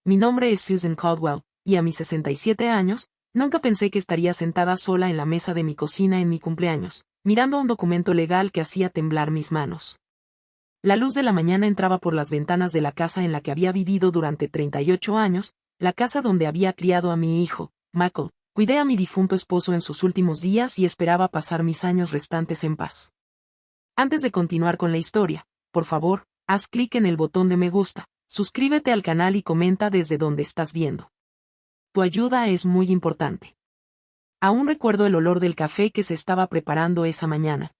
Mi nombre es Susan Caldwell, y a mis 67 años, nunca pensé que estaría sentada sola en la mesa de mi cocina en mi cumpleaños, mirando un documento legal que hacía temblar mis manos. La luz de la mañana entraba por las ventanas de la casa en la que había vivido durante 38 años, la casa donde había criado a mi hijo, Michael. Cuidé a mi difunto esposo en sus últimos días y esperaba pasar mis años restantes en paz. Antes de continuar con la historia, por favor, haz clic en el botón de me gusta, suscríbete al canal y comenta desde donde estás viendo. Tu ayuda es muy importante. Aún recuerdo el olor del café que se estaba preparando esa mañana.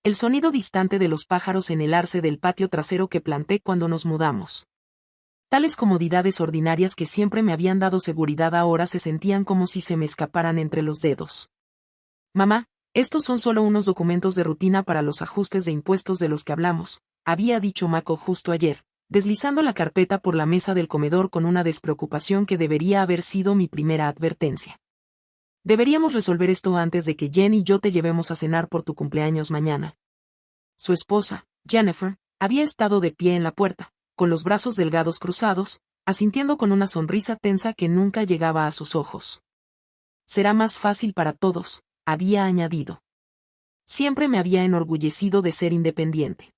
El sonido distante de los pájaros en el arce del patio trasero que planté cuando nos mudamos. Tales comodidades ordinarias que siempre me habían dado seguridad ahora se sentían como si se me escaparan entre los dedos. Mamá, estos son solo unos documentos de rutina para los ajustes de impuestos de los que hablamos, había dicho Mako justo ayer, deslizando la carpeta por la mesa del comedor con una despreocupación que debería haber sido mi primera advertencia. Deberíamos resolver esto antes de que Jen y yo te llevemos a cenar por tu cumpleaños mañana. Su esposa, Jennifer, había estado de pie en la puerta, con los brazos delgados cruzados, asintiendo con una sonrisa tensa que nunca llegaba a sus ojos. Será más fácil para todos, había añadido. Siempre me había enorgullecido de ser independiente.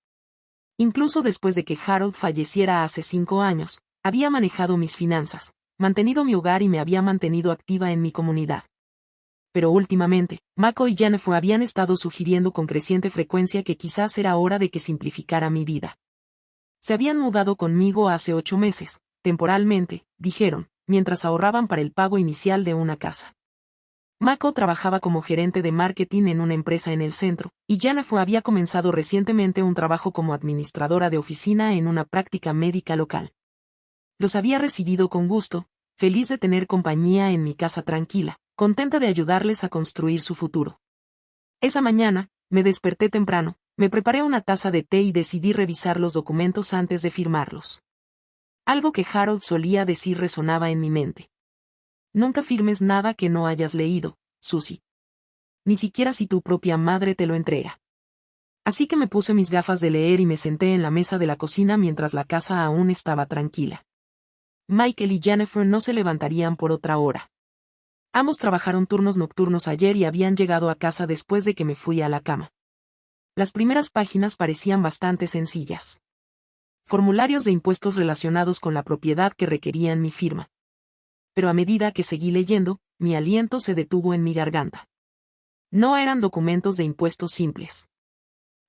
Incluso después de que Harold falleciera hace 5 años, había manejado mis finanzas, mantenido mi hogar y me había mantenido activa en mi comunidad. Pero últimamente, Mako y Jennifer habían estado sugiriendo con creciente frecuencia que quizás era hora de que simplificara mi vida. Se habían mudado conmigo hace 8 meses, temporalmente, dijeron, mientras ahorraban para el pago inicial de una casa. Mako trabajaba como gerente de marketing en una empresa en el centro, y Jennifer había comenzado recientemente un trabajo como administradora de oficina en una práctica médica local. Los había recibido con gusto, feliz de tener compañía en mi casa tranquila, contenta de ayudarles a construir su futuro. Esa mañana, me desperté temprano, me preparé una taza de té y decidí revisar los documentos antes de firmarlos. Algo que Harold solía decir resonaba en mi mente. Nunca firmes nada que no hayas leído, Susie. Ni siquiera si tu propia madre te lo entrega. Así que me puse mis gafas de leer y me senté en la mesa de la cocina mientras la casa aún estaba tranquila. Michael y Jennifer no se levantarían por otra hora. Ambos trabajaron turnos nocturnos ayer y habían llegado a casa después de que me fui a la cama. Las primeras páginas parecían bastante sencillas. Formularios de impuestos relacionados con la propiedad que requerían mi firma. Pero a medida que seguí leyendo, mi aliento se detuvo en mi garganta. No eran documentos de impuestos simples.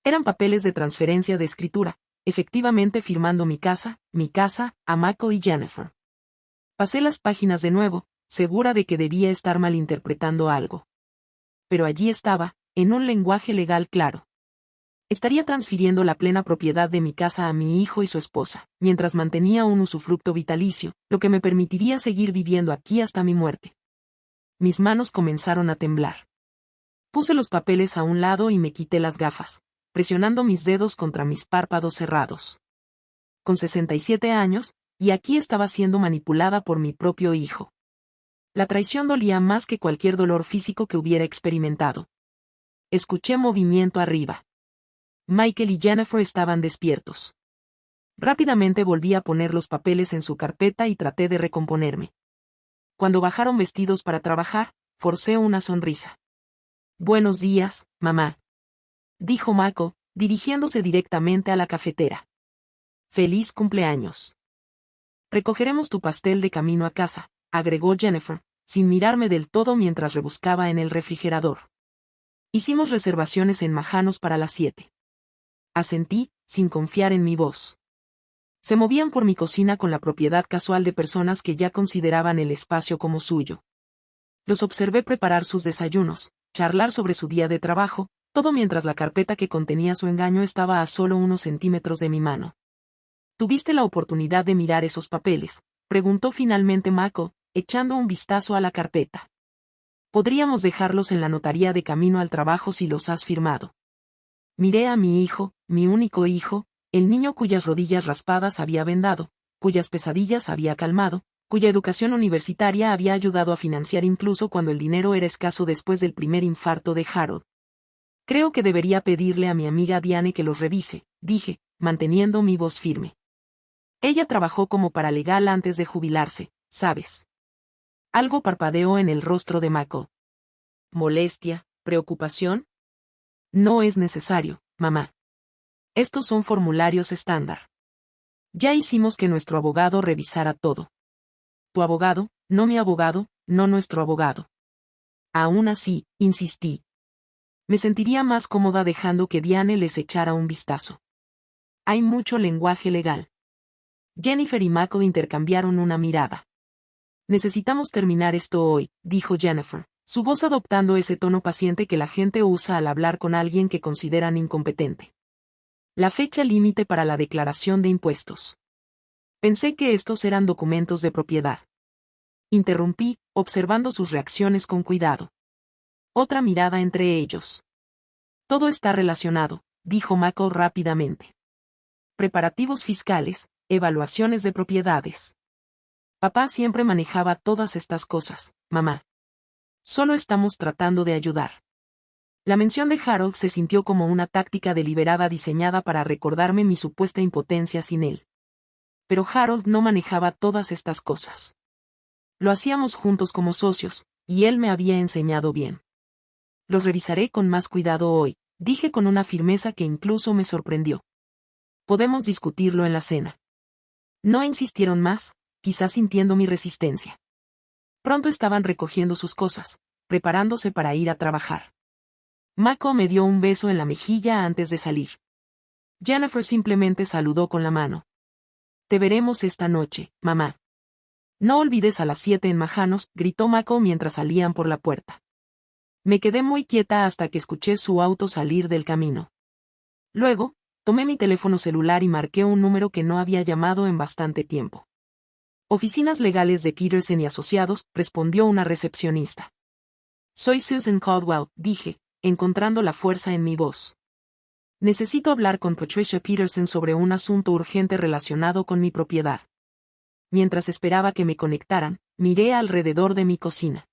Eran papeles de transferencia de escritura, efectivamente firmando mi casa, a Mako y Jennifer. Pasé las páginas de nuevo, segura de que debía estar malinterpretando algo. Pero allí estaba, en un lenguaje legal claro. Estaría transfiriendo la plena propiedad de mi casa a mi hijo y su esposa, mientras mantenía un usufructo vitalicio, lo que me permitiría seguir viviendo aquí hasta mi muerte. Mis manos comenzaron a temblar. Puse los papeles a un lado y me quité las gafas, presionando mis dedos contra mis párpados cerrados. Con 67 años, y aquí estaba siendo manipulada por mi propio hijo. La traición dolía más que cualquier dolor físico que hubiera experimentado. Escuché movimiento arriba. Michael y Jennifer estaban despiertos. Rápidamente volví a poner los papeles en su carpeta y traté de recomponerme. Cuando bajaron vestidos para trabajar, forcé una sonrisa. Buenos días, mamá, dijo Mako, dirigiéndose directamente a la cafetera. Feliz cumpleaños. Recogeremos tu pastel de camino a casa, agregó Jennifer, sin mirarme del todo mientras rebuscaba en el refrigerador. Hicimos reservaciones en Majanos para las 7. Asentí, sin confiar en mi voz. Se movían por mi cocina con la propiedad casual de personas que ya consideraban el espacio como suyo. Los observé preparar sus desayunos, charlar sobre su día de trabajo, todo mientras la carpeta que contenía su engaño estaba a solo unos centímetros de mi mano. ¿Tuviste la oportunidad de mirar esos papeles?, preguntó finalmente Mako, echando un vistazo a la carpeta. Podríamos dejarlos en la notaría de camino al trabajo si los has firmado. Miré a mi hijo, mi único hijo, el niño cuyas rodillas raspadas había vendado, cuyas pesadillas había calmado, cuya educación universitaria había ayudado a financiar incluso cuando el dinero era escaso después del primer infarto de Harold. Creo que debería pedirle a mi amiga Diane que los revise, dije, manteniendo mi voz firme. Ella trabajó como paralegal antes de jubilarse, ¿sabes? Algo parpadeó en el rostro de Mako. ¿Molestia? ¿Preocupación? No es necesario, mamá. Estos son formularios estándar. Ya hicimos que nuestro abogado revisara todo. Tu abogado, no mi abogado, no nuestro abogado. Aún así, insistí. Me sentiría más cómoda dejando que Diane les echara un vistazo. Hay mucho lenguaje legal. Jennifer y Mako intercambiaron una mirada. Necesitamos terminar esto hoy, dijo Jennifer, su voz adoptando ese tono paciente que la gente usa al hablar con alguien que consideran incompetente. La fecha límite para la declaración de impuestos. Pensé que estos eran documentos de propiedad. Interrumpí, observando sus reacciones con cuidado. Otra mirada entre ellos. Todo está relacionado, dijo Mako rápidamente. Preparativos fiscales, evaluaciones de propiedades. Papá siempre manejaba todas estas cosas, mamá. Solo estamos tratando de ayudar. La mención de Harold se sintió como una táctica deliberada diseñada para recordarme mi supuesta impotencia sin él. Pero Harold no manejaba todas estas cosas. Lo hacíamos juntos como socios, y él me había enseñado bien. Los revisaré con más cuidado hoy, dije con una firmeza que incluso me sorprendió. Podemos discutirlo en la cena. No insistieron más, quizás sintiendo mi resistencia. Pronto estaban recogiendo sus cosas, preparándose para ir a trabajar. Mako me dio un beso en la mejilla antes de salir. Jennifer simplemente saludó con la mano. Te veremos esta noche, mamá. No olvides a las 7 en Majanos, gritó Mako mientras salían por la puerta. Me quedé muy quieta hasta que escuché su auto salir del camino. Luego, tomé mi teléfono celular y marqué un número que no había llamado en bastante tiempo. Oficinas legales de Peterson y Asociados, respondió una recepcionista. Soy Susan Caldwell, dije, encontrando la fuerza en mi voz. Necesito hablar con Patricia Peterson sobre un asunto urgente relacionado con mi propiedad. Mientras esperaba que me conectaran, miré alrededor de mi cocina.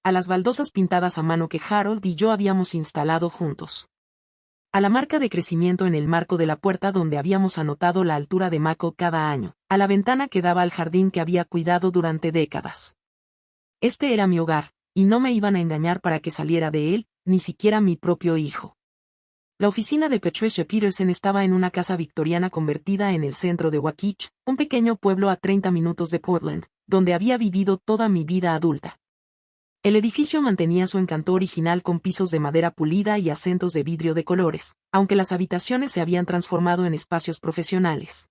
A las baldosas pintadas a mano que Harold y yo habíamos instalado juntos. A la marca de crecimiento en el marco de la puerta donde habíamos anotado la altura de Mako cada año, a la ventana que daba al jardín que había cuidado durante décadas. Este era mi hogar, y no me iban a engañar para que saliera de él, ni siquiera mi propio hijo. La oficina de Patricia Peterson estaba en una casa victoriana convertida en el centro de Waukee, un pequeño pueblo a 30 minutos de Portland, donde había vivido toda mi vida adulta. El edificio mantenía su encanto original con pisos de madera pulida y acentos de vidrio de colores, aunque las habitaciones se habían transformado en espacios profesionales.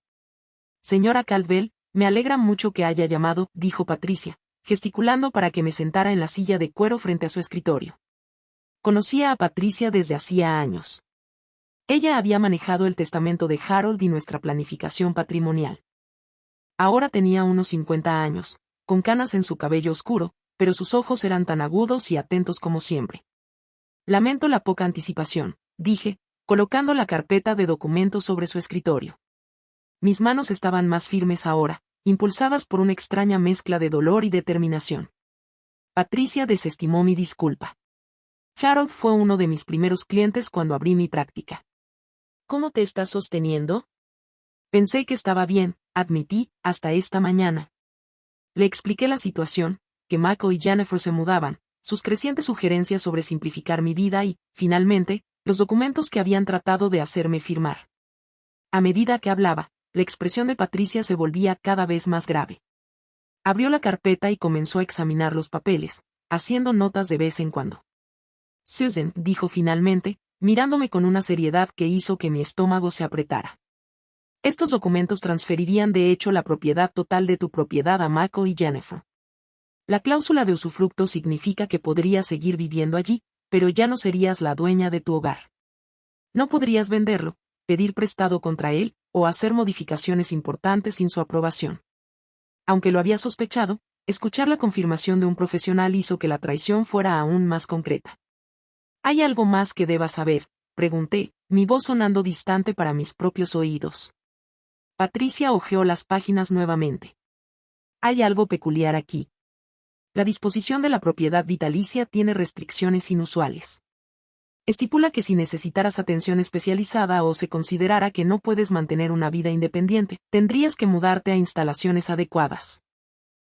Señora Caldwell, me alegra mucho que haya llamado, dijo Patricia, gesticulando para que me sentara en la silla de cuero frente a su escritorio. Conocía a Patricia desde hacía años. Ella había manejado el testamento de Harold y nuestra planificación patrimonial. Ahora tenía unos 50 años, con canas en su cabello oscuro, pero sus ojos eran tan agudos y atentos como siempre. Lamento la poca anticipación, dije, colocando la carpeta de documentos sobre su escritorio. Mis manos estaban más firmes ahora, impulsadas por una extraña mezcla de dolor y determinación. Patricia desestimó mi disculpa. Harold fue uno de mis primeros clientes cuando abrí mi práctica. ¿Cómo te estás sosteniendo? Pensé que estaba bien, admití, hasta esta mañana. Le expliqué la situación, que Mako y Jennifer se mudaban, sus crecientes sugerencias sobre simplificar mi vida y, finalmente, los documentos que habían tratado de hacerme firmar. A medida que hablaba, la expresión de Patricia se volvía cada vez más grave. Abrió la carpeta y comenzó a examinar los papeles, haciendo notas de vez en cuando. Susan, dijo finalmente, mirándome con una seriedad que hizo que mi estómago se apretara. Estos documentos transferirían de hecho la propiedad total de tu propiedad a Mako y Jennifer. La cláusula de usufructo significa que podrías seguir viviendo allí, pero ya no serías la dueña de tu hogar. No podrías venderlo, pedir prestado contra él, o hacer modificaciones importantes sin su aprobación. Aunque lo había sospechado, escuchar la confirmación de un profesional hizo que la traición fuera aún más concreta. ¿Hay algo más que debas saber?, pregunté, mi voz sonando distante para mis propios oídos. Patricia hojeó las páginas nuevamente. Hay algo peculiar aquí. La disposición de la propiedad vitalicia tiene restricciones inusuales. Estipula que si necesitaras atención especializada o se considerara que no puedes mantener una vida independiente, tendrías que mudarte a instalaciones adecuadas.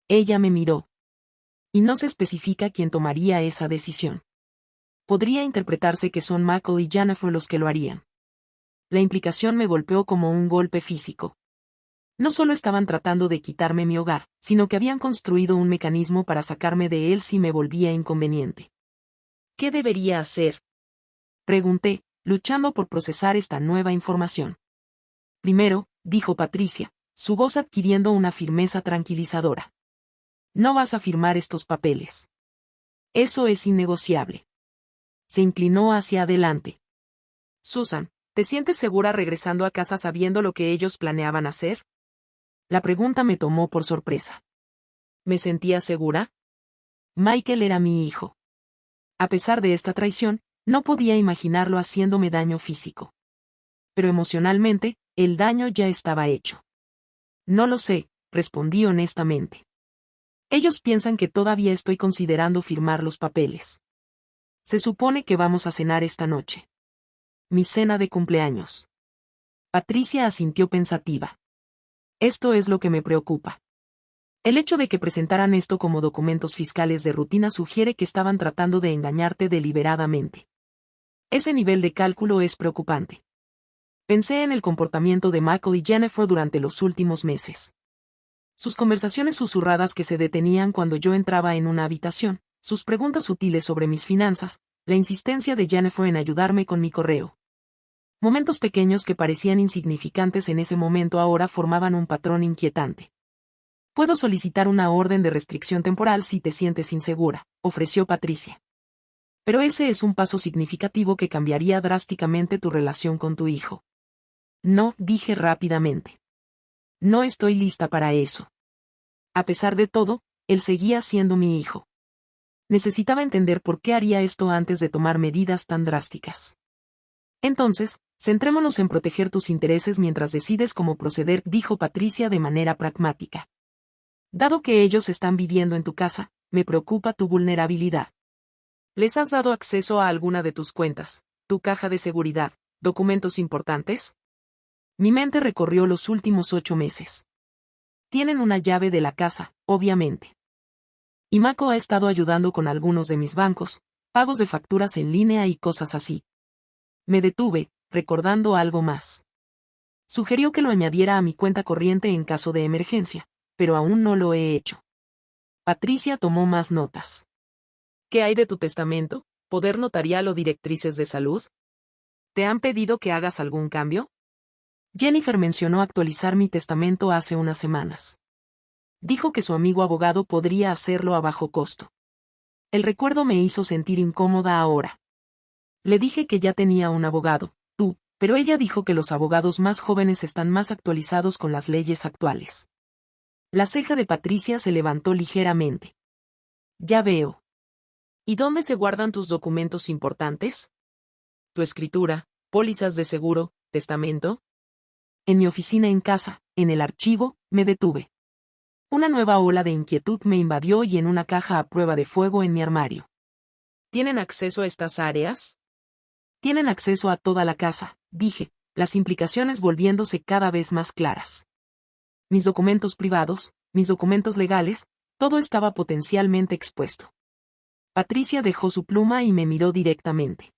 Ella me miró. Y no se especifica quién tomaría esa decisión. Podría interpretarse que son Michael y Jennifer los que lo harían. La implicación me golpeó como un golpe físico. No solo estaban tratando de quitarme mi hogar, sino que habían construido un mecanismo para sacarme de él si me volvía inconveniente. ¿Qué debería hacer?, pregunté, luchando por procesar esta nueva información. Primero, dijo Patricia, su voz adquiriendo una firmeza tranquilizadora. No vas a firmar estos papeles. Eso es innegociable. Se inclinó hacia adelante. Susan, ¿te sientes segura regresando a casa sabiendo lo que ellos planeaban hacer? La pregunta me tomó por sorpresa. ¿Me sentía segura? Michael era mi hijo. A pesar de esta traición, no podía imaginarlo haciéndome daño físico. Pero emocionalmente, el daño ya estaba hecho. No lo sé, respondí honestamente. Ellos piensan que todavía estoy considerando firmar los papeles. Se supone que vamos a cenar esta noche. Mi cena de cumpleaños. Patricia asintió pensativa. Esto es lo que me preocupa. El hecho de que presentaran esto como documentos fiscales de rutina sugiere que estaban tratando de engañarte deliberadamente. Ese nivel de cálculo es preocupante. Pensé en el comportamiento de Michael y Jennifer durante los últimos meses. Sus conversaciones susurradas que se detenían cuando yo entraba en una habitación, sus preguntas sutiles sobre mis finanzas, la insistencia de Jennifer en ayudarme con mi correo. Momentos pequeños que parecían insignificantes en ese momento ahora formaban un patrón inquietante. Puedo solicitar una orden de restricción temporal si te sientes insegura, ofreció Patricia. Pero ese es un paso significativo que cambiaría drásticamente tu relación con tu hijo. No, dije rápidamente. No estoy lista para eso. A pesar de todo, él seguía siendo mi hijo. Necesitaba entender por qué haría esto antes de tomar medidas tan drásticas. Entonces, centrémonos en proteger tus intereses mientras decides cómo proceder, dijo Patricia de manera pragmática. Dado que ellos están viviendo en tu casa, me preocupa tu vulnerabilidad. ¿Les has dado acceso a alguna de tus cuentas, tu caja de seguridad, documentos importantes? Mi mente recorrió los últimos 8 meses. Tienen una llave de la casa, obviamente. Y Mako ha estado ayudando con algunos de mis bancos, pagos de facturas en línea y cosas así. Me detuve, recordando algo más. Sugirió que lo añadiera a mi cuenta corriente en caso de emergencia, pero aún no lo he hecho. Patricia tomó más notas. ¿Qué hay de tu testamento, poder notarial o directrices de salud? ¿Te han pedido que hagas algún cambio? Jennifer mencionó actualizar mi testamento hace unas semanas. Dijo que su amigo abogado podría hacerlo a bajo costo. El recuerdo me hizo sentir incómoda ahora. Le dije que ya tenía un abogado, pero ella dijo que los abogados más jóvenes están más actualizados con las leyes actuales. La ceja de Patricia se levantó ligeramente. Ya veo. ¿Y dónde se guardan tus documentos importantes? ¿Tu escritura, pólizas de seguro, testamento? En mi oficina en casa, en el archivo, me detuve. Una nueva ola de inquietud me invadió y en una caja a prueba de fuego en mi armario. ¿Tienen acceso a estas áreas? Tienen acceso a toda la casa, dije, las implicaciones volviéndose cada vez más claras. Mis documentos privados, mis documentos legales, todo estaba potencialmente expuesto. Patricia dejó su pluma y me miró directamente.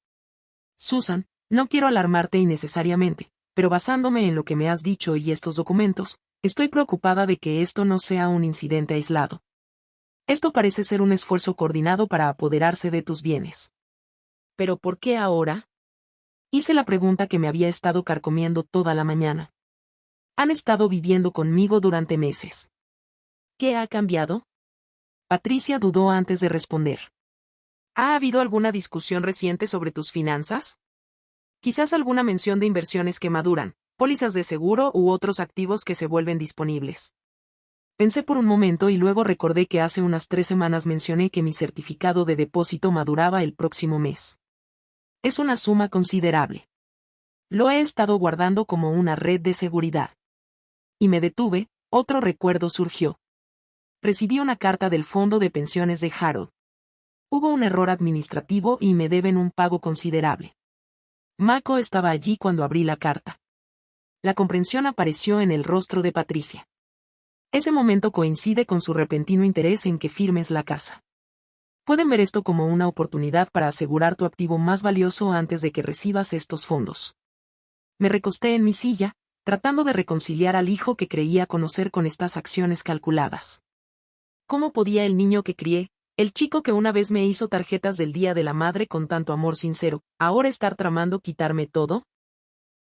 Susan, no quiero alarmarte innecesariamente, pero basándome en lo que me has dicho y estos documentos, estoy preocupada de que esto no sea un incidente aislado. Esto parece ser un esfuerzo coordinado para apoderarse de tus bienes. ¿Pero por qué ahora? Hice la pregunta que me había estado carcomiendo toda la mañana. Han estado viviendo conmigo durante meses. ¿Qué ha cambiado? Patricia dudó antes de responder. ¿Ha habido alguna discusión reciente sobre tus finanzas? Quizás alguna mención de inversiones que maduran, pólizas de seguro u otros activos que se vuelven disponibles. Pensé por un momento y luego recordé que hace unas 3 semanas mencioné que mi certificado de depósito maduraba el próximo mes. Es una suma considerable. Lo he estado guardando como una red de seguridad. Y me detuve, otro recuerdo surgió. Recibí una carta del fondo de pensiones de Harold. Hubo un error administrativo y me deben un pago considerable. Mako estaba allí cuando abrí la carta. La comprensión apareció en el rostro de Patricia. Ese momento coincide con su repentino interés en que firmes la casa. Pueden ver esto como una oportunidad para asegurar tu activo más valioso antes de que recibas estos fondos. Me recosté en mi silla, tratando de reconciliar al hijo que creía conocer con estas acciones calculadas. ¿Cómo podía el niño que crié, el chico que una vez me hizo tarjetas del Día de la Madre con tanto amor sincero, ahora estar tramando quitarme todo?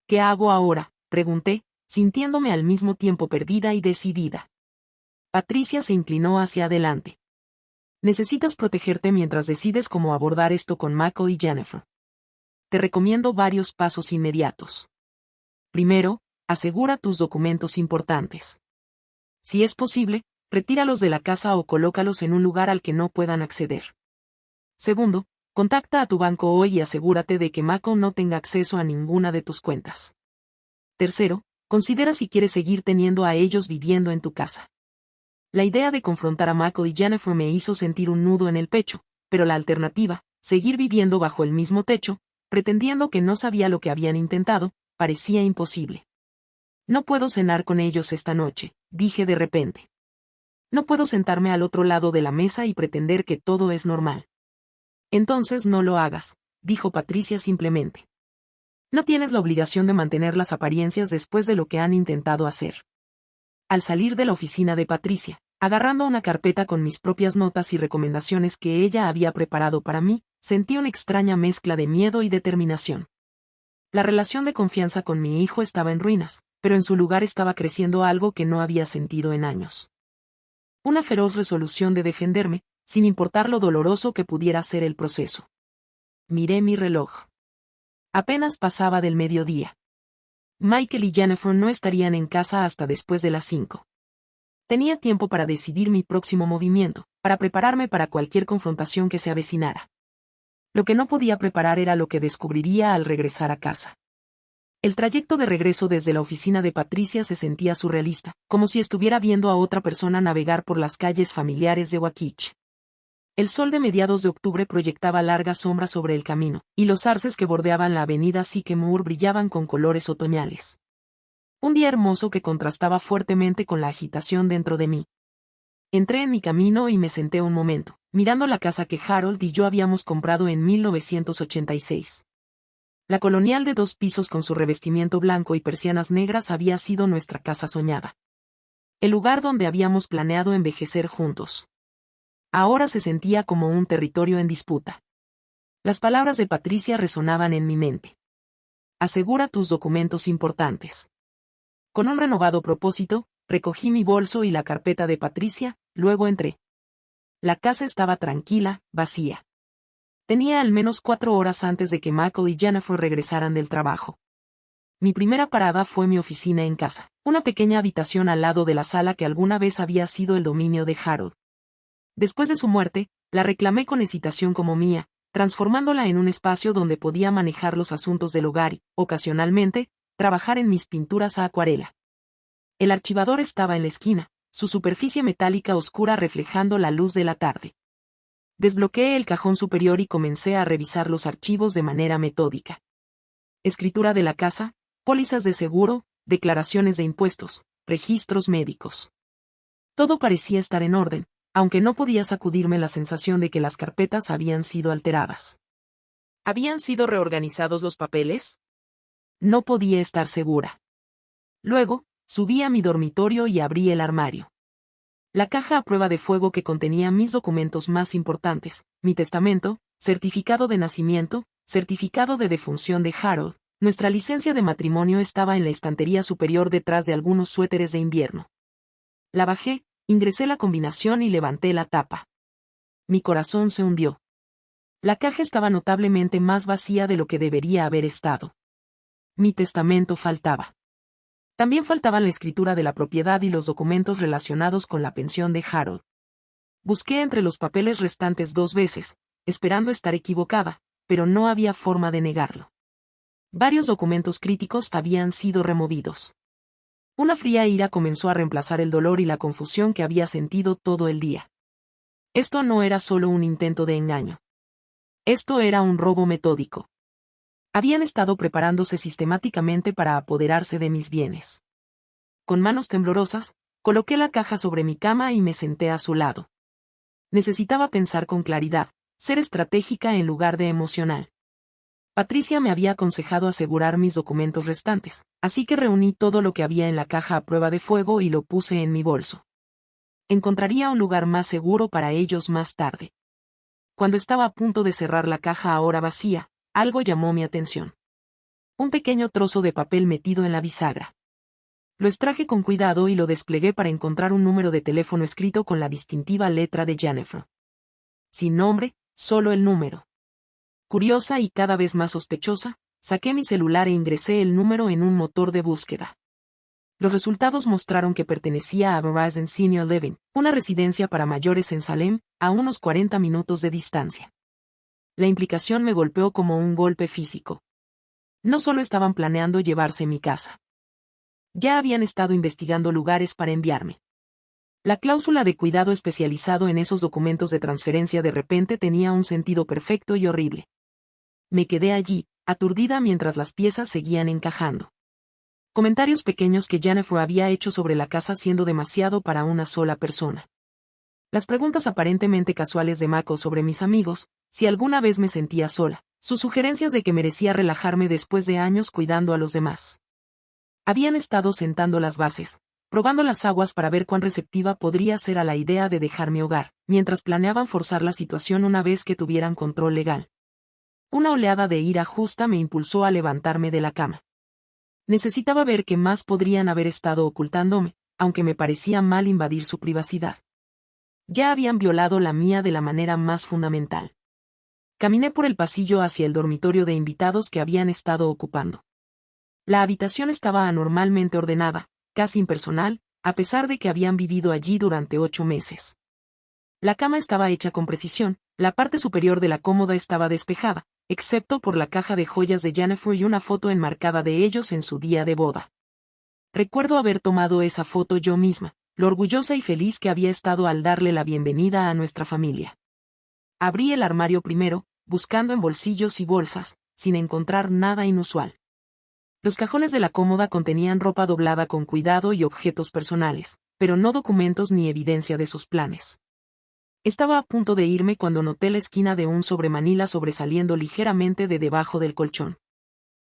¿Qué hago ahora?, pregunté, sintiéndome al mismo tiempo perdida y decidida. Patricia se inclinó hacia adelante. Necesitas protegerte mientras decides cómo abordar esto con Mako y Jennifer. Te recomiendo varios pasos inmediatos. Primero, asegura tus documentos importantes. Si es posible, retíralos de la casa o colócalos en un lugar al que no puedan acceder. Segundo, contacta a tu banco hoy y asegúrate de que Mako no tenga acceso a ninguna de tus cuentas. Tercero, considera si quieres seguir teniendo a ellos viviendo en tu casa. La idea de confrontar a Mako y Jennifer me hizo sentir un nudo en el pecho, pero la alternativa, seguir viviendo bajo el mismo techo, pretendiendo que no sabía lo que habían intentado, parecía imposible. No puedo cenar con ellos esta noche, dije de repente. No puedo sentarme al otro lado de la mesa y pretender que todo es normal. Entonces no lo hagas, dijo Patricia simplemente. No tienes la obligación de mantener las apariencias después de lo que han intentado hacer. Al salir de la oficina de Patricia, agarrando una carpeta con mis propias notas y recomendaciones que ella había preparado para mí, sentí una extraña mezcla de miedo y determinación. La relación de confianza con mi hijo estaba en ruinas, pero en su lugar estaba creciendo algo que no había sentido en años. Una feroz resolución de defenderme, sin importar lo doloroso que pudiera ser el proceso. Miré mi reloj. Apenas pasaba del mediodía. Michael y Jennifer no estarían en casa hasta después de las 5. Tenía tiempo para decidir mi próximo movimiento, para prepararme para cualquier confrontación que se avecinara. Lo que no podía preparar era lo que descubriría al regresar a casa. El trayecto de regreso desde la oficina de Patricia se sentía surrealista, como si estuviera viendo a otra persona navegar por las calles familiares de Waukee. El sol de mediados de octubre proyectaba largas sombras sobre el camino, y los arces que bordeaban la avenida Sycamore brillaban con colores otoñales. Un día hermoso que contrastaba fuertemente con la agitación dentro de mí. Entré en mi camino y me senté un momento, mirando la casa que Harold y yo habíamos comprado en 1986. La colonial de 2 pisos con su revestimiento blanco y persianas negras había sido nuestra casa soñada. El lugar donde habíamos planeado envejecer juntos. Ahora se sentía como un territorio en disputa. Las palabras de Patricia resonaban en mi mente. Asegura tus documentos importantes. Con un renovado propósito, recogí mi bolso y la carpeta de Patricia, luego entré. La casa estaba tranquila, vacía. Tenía al menos 4 horas antes de que Mako y Jennifer regresaran del trabajo. Mi primera parada fue mi oficina en casa, una pequeña habitación al lado de la sala que alguna vez había sido el dominio de Harold. Después de su muerte, la reclamé con hesitación como mía, transformándola en un espacio donde podía manejar los asuntos del hogar y, ocasionalmente, trabajar en mis pinturas a acuarela. El archivador estaba en la esquina, su superficie metálica oscura reflejando la luz de la tarde. Desbloqueé el cajón superior y comencé a revisar los archivos de manera metódica. Escritura de la casa, pólizas de seguro, declaraciones de impuestos, registros médicos. Todo parecía estar en orden, aunque no podía sacudirme la sensación de que las carpetas habían sido alteradas. ¿Habían sido reorganizados los papeles? No podía estar segura. Luego, subí a mi dormitorio y abrí el armario. La caja a prueba de fuego que contenía mis documentos más importantes, mi testamento, certificado de nacimiento, certificado de defunción de Harold, nuestra licencia de matrimonio estaba en la estantería superior detrás de algunos suéteres de invierno. La bajé, ingresé la combinación y levanté la tapa. Mi corazón se hundió. La caja estaba notablemente más vacía de lo que debería haber estado. Mi testamento faltaba. También faltaban la escritura de la propiedad y los documentos relacionados con la pensión de Harold. Busqué entre los papeles restantes 2 veces, esperando estar equivocada, pero no había forma de negarlo. Varios documentos críticos habían sido removidos. Una fría ira comenzó a reemplazar el dolor y la confusión que había sentido todo el día. Esto no era solo un intento de engaño. Esto era un robo metódico. Habían estado preparándose sistemáticamente para apoderarse de mis bienes. Con manos temblorosas, coloqué la caja sobre mi cama y me senté a su lado. Necesitaba pensar con claridad, ser estratégica en lugar de emocional. Patricia me había aconsejado asegurar mis documentos restantes, así que reuní todo lo que había en la caja a prueba de fuego y lo puse en mi bolso. Encontraría un lugar más seguro para ellos más tarde. Cuando estaba a punto de cerrar la caja ahora vacía, algo llamó mi atención. Un pequeño trozo de papel metido en la bisagra. Lo extraje con cuidado y lo desplegué para encontrar un número de teléfono escrito con la distintiva letra de Jennifer. Sin nombre, solo el número. Curiosa y cada vez más sospechosa, saqué mi celular e ingresé el número en un motor de búsqueda. Los resultados mostraron que pertenecía a Verizon Senior Living, una residencia para mayores en Salem, a unos 40 minutos de distancia. La implicación me golpeó como un golpe físico. No solo estaban planeando llevarse mi casa. Ya habían estado investigando lugares para enviarme. La cláusula de cuidado especializado en esos documentos de transferencia de repente tenía un sentido perfecto y horrible. Me quedé allí, aturdida mientras las piezas seguían encajando. Comentarios pequeños que Jennifer había hecho sobre la casa siendo demasiado para una sola persona. Las preguntas aparentemente casuales de Mako sobre mis amigos, si alguna vez me sentía sola, sus sugerencias de que merecía relajarme después de años cuidando a los demás. Habían estado sentando las bases, probando las aguas para ver cuán receptiva podría ser a la idea de dejar mi hogar, mientras planeaban forzar la situación una vez que tuvieran control legal. Una oleada de ira justa me impulsó a levantarme de la cama. Necesitaba ver qué más podrían haber estado ocultándome, aunque me parecía mal invadir su privacidad. Ya habían violado la mía de la manera más fundamental. Caminé por el pasillo hacia el dormitorio de invitados que habían estado ocupando. La habitación estaba anormalmente ordenada, casi impersonal, a pesar de que habían vivido allí durante 8 meses. La cama estaba hecha con precisión, la parte superior de la cómoda estaba despejada, excepto por la caja de joyas de Jennifer y una foto enmarcada de ellos en su día de boda. Recuerdo haber tomado esa foto yo misma, lo orgullosa y feliz que había estado al darle la bienvenida a nuestra familia. Abrí el armario primero, buscando en bolsillos y bolsas, sin encontrar nada inusual. Los cajones de la cómoda contenían ropa doblada con cuidado y objetos personales, pero no documentos ni evidencia de sus planes. Estaba a punto de irme cuando noté la esquina de un sobremanila sobresaliendo ligeramente de debajo del colchón.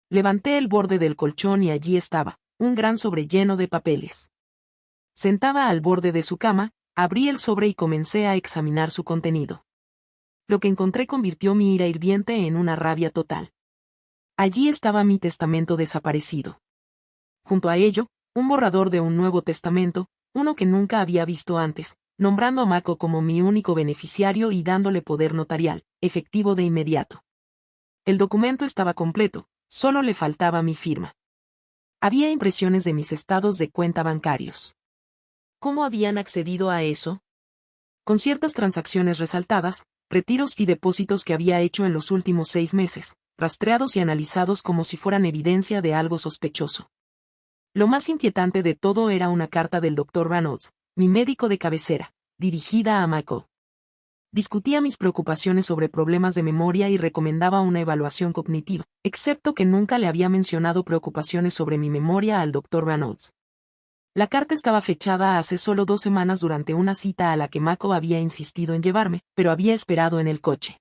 Levanté el borde del colchón y allí estaba, un gran sobre lleno de papeles. Sentada al borde de su cama, abrí el sobre y comencé a examinar su contenido. Lo que encontré convirtió mi ira hirviente en una rabia total. Allí estaba mi testamento desaparecido. Junto a ello, un borrador de un Nuevo Testamento, uno que nunca había visto antes, nombrando a Mako como mi único beneficiario y dándole poder notarial, efectivo de inmediato. El documento estaba completo, solo le faltaba mi firma. Había impresiones de mis estados de cuenta bancarios. ¿Cómo habían accedido a eso? Con ciertas transacciones resaltadas, retiros y depósitos que había hecho en los últimos 6 meses, rastreados y analizados como si fueran evidencia de algo sospechoso. Lo más inquietante de todo era una carta del Dr. Reynolds, mi médico de cabecera, dirigida a Mako. Discutía mis preocupaciones sobre problemas de memoria y recomendaba una evaluación cognitiva, excepto que nunca le había mencionado preocupaciones sobre mi memoria al Dr. Reynolds. La carta estaba fechada hace solo 2 semanas durante una cita a la que Mako había insistido en llevarme, pero había esperado en el coche.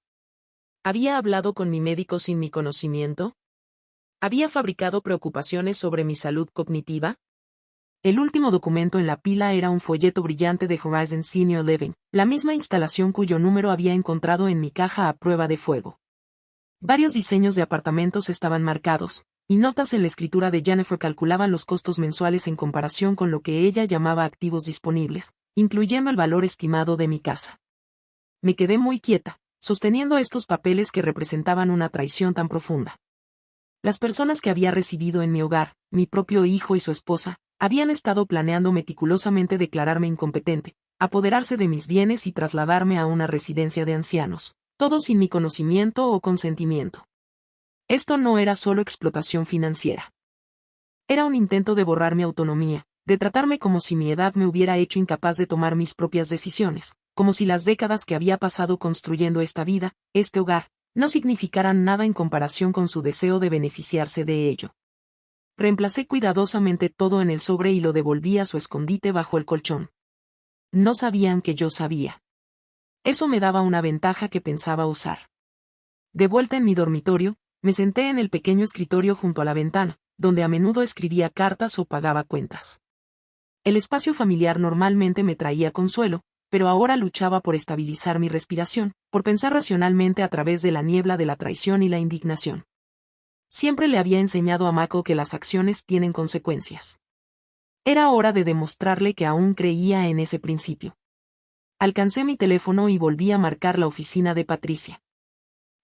¿Había hablado con mi médico sin mi conocimiento? ¿Había fabricado preocupaciones sobre mi salud cognitiva? El último documento en la pila era un folleto brillante de Horizon Senior Living, la misma instalación cuyo número había encontrado en mi caja a prueba de fuego. Varios diseños de apartamentos estaban marcados, y notas en la escritura de Jennifer calculaban los costos mensuales en comparación con lo que ella llamaba activos disponibles, incluyendo el valor estimado de mi casa. Me quedé muy quieta, sosteniendo estos papeles que representaban una traición tan profunda. Las personas que había recibido en mi hogar, mi propio hijo y su esposa, habían estado planeando meticulosamente declararme incompetente, apoderarse de mis bienes y trasladarme a una residencia de ancianos, todo sin mi conocimiento o consentimiento. Esto no era solo explotación financiera. Era un intento de borrar mi autonomía, de tratarme como si mi edad me hubiera hecho incapaz de tomar mis propias decisiones, como si las décadas que había pasado construyendo esta vida, este hogar, no significaran nada en comparación con su deseo de beneficiarse de ello. Reemplacé cuidadosamente todo en el sobre y lo devolví a su escondite bajo el colchón. No sabían que yo sabía. Eso me daba una ventaja que pensaba usar. De vuelta en mi dormitorio, me senté en el pequeño escritorio junto a la ventana, donde a menudo escribía cartas o pagaba cuentas. El espacio familiar normalmente me traía consuelo, pero ahora luchaba por estabilizar mi respiración, por pensar racionalmente a través de la niebla de la traición y la indignación. Siempre le había enseñado a Mako que las acciones tienen consecuencias. Era hora de demostrarle que aún creía en ese principio. Alcancé mi teléfono y volví a marcar la oficina de Patricia.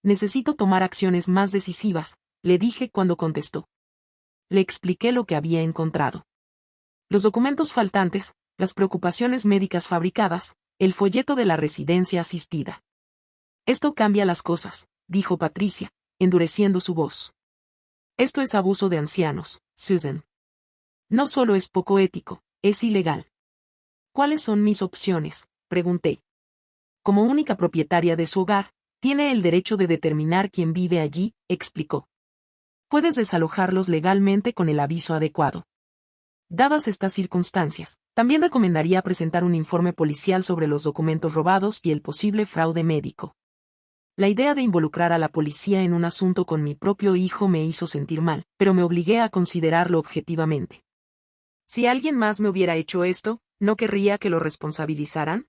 Necesito tomar acciones más decisivas, le dije cuando contestó. Le expliqué lo que había encontrado. Los documentos faltantes, las preocupaciones médicas fabricadas, el folleto de la residencia asistida. Esto cambia las cosas, dijo Patricia, endureciendo su voz. Esto es abuso de ancianos, Susan. No solo es poco ético, es ilegal. ¿Cuáles son mis opciones?, pregunté. Como única propietaria de su hogar, tiene el derecho de determinar quién vive allí, explicó. Puedes desalojarlos legalmente con el aviso adecuado. Dadas estas circunstancias, también recomendaría presentar un informe policial sobre los documentos robados y el posible fraude médico. La idea de involucrar a la policía en un asunto con mi propio hijo me hizo sentir mal, pero me obligué a considerarlo objetivamente. Si alguien más me hubiera hecho esto, ¿no querría que lo responsabilizaran?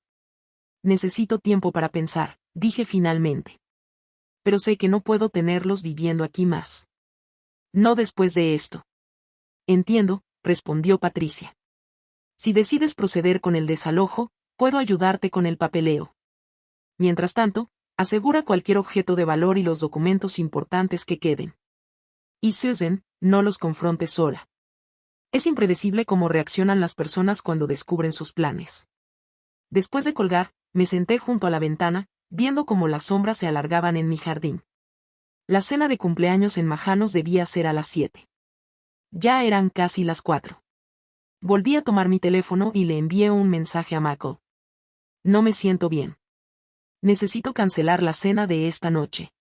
Necesito tiempo para pensar, dije finalmente. Pero sé que no puedo tenerlos viviendo aquí más. No después de esto. Entiendo, respondió Patricia. Si decides proceder con el desalojo, puedo ayudarte con el papeleo. Mientras tanto, asegura cualquier objeto de valor y los documentos importantes que queden. Y Susan, no los confrontes sola. Es impredecible cómo reaccionan las personas cuando descubren sus planes. Después de colgar, me senté junto a la ventana, viendo cómo las sombras se alargaban en mi jardín. La cena de cumpleaños en Majanos debía ser a las 7. Ya eran casi las 4. Volví a tomar mi teléfono y le envié un mensaje a Mako. No me siento bien. Necesito cancelar la cena de esta noche.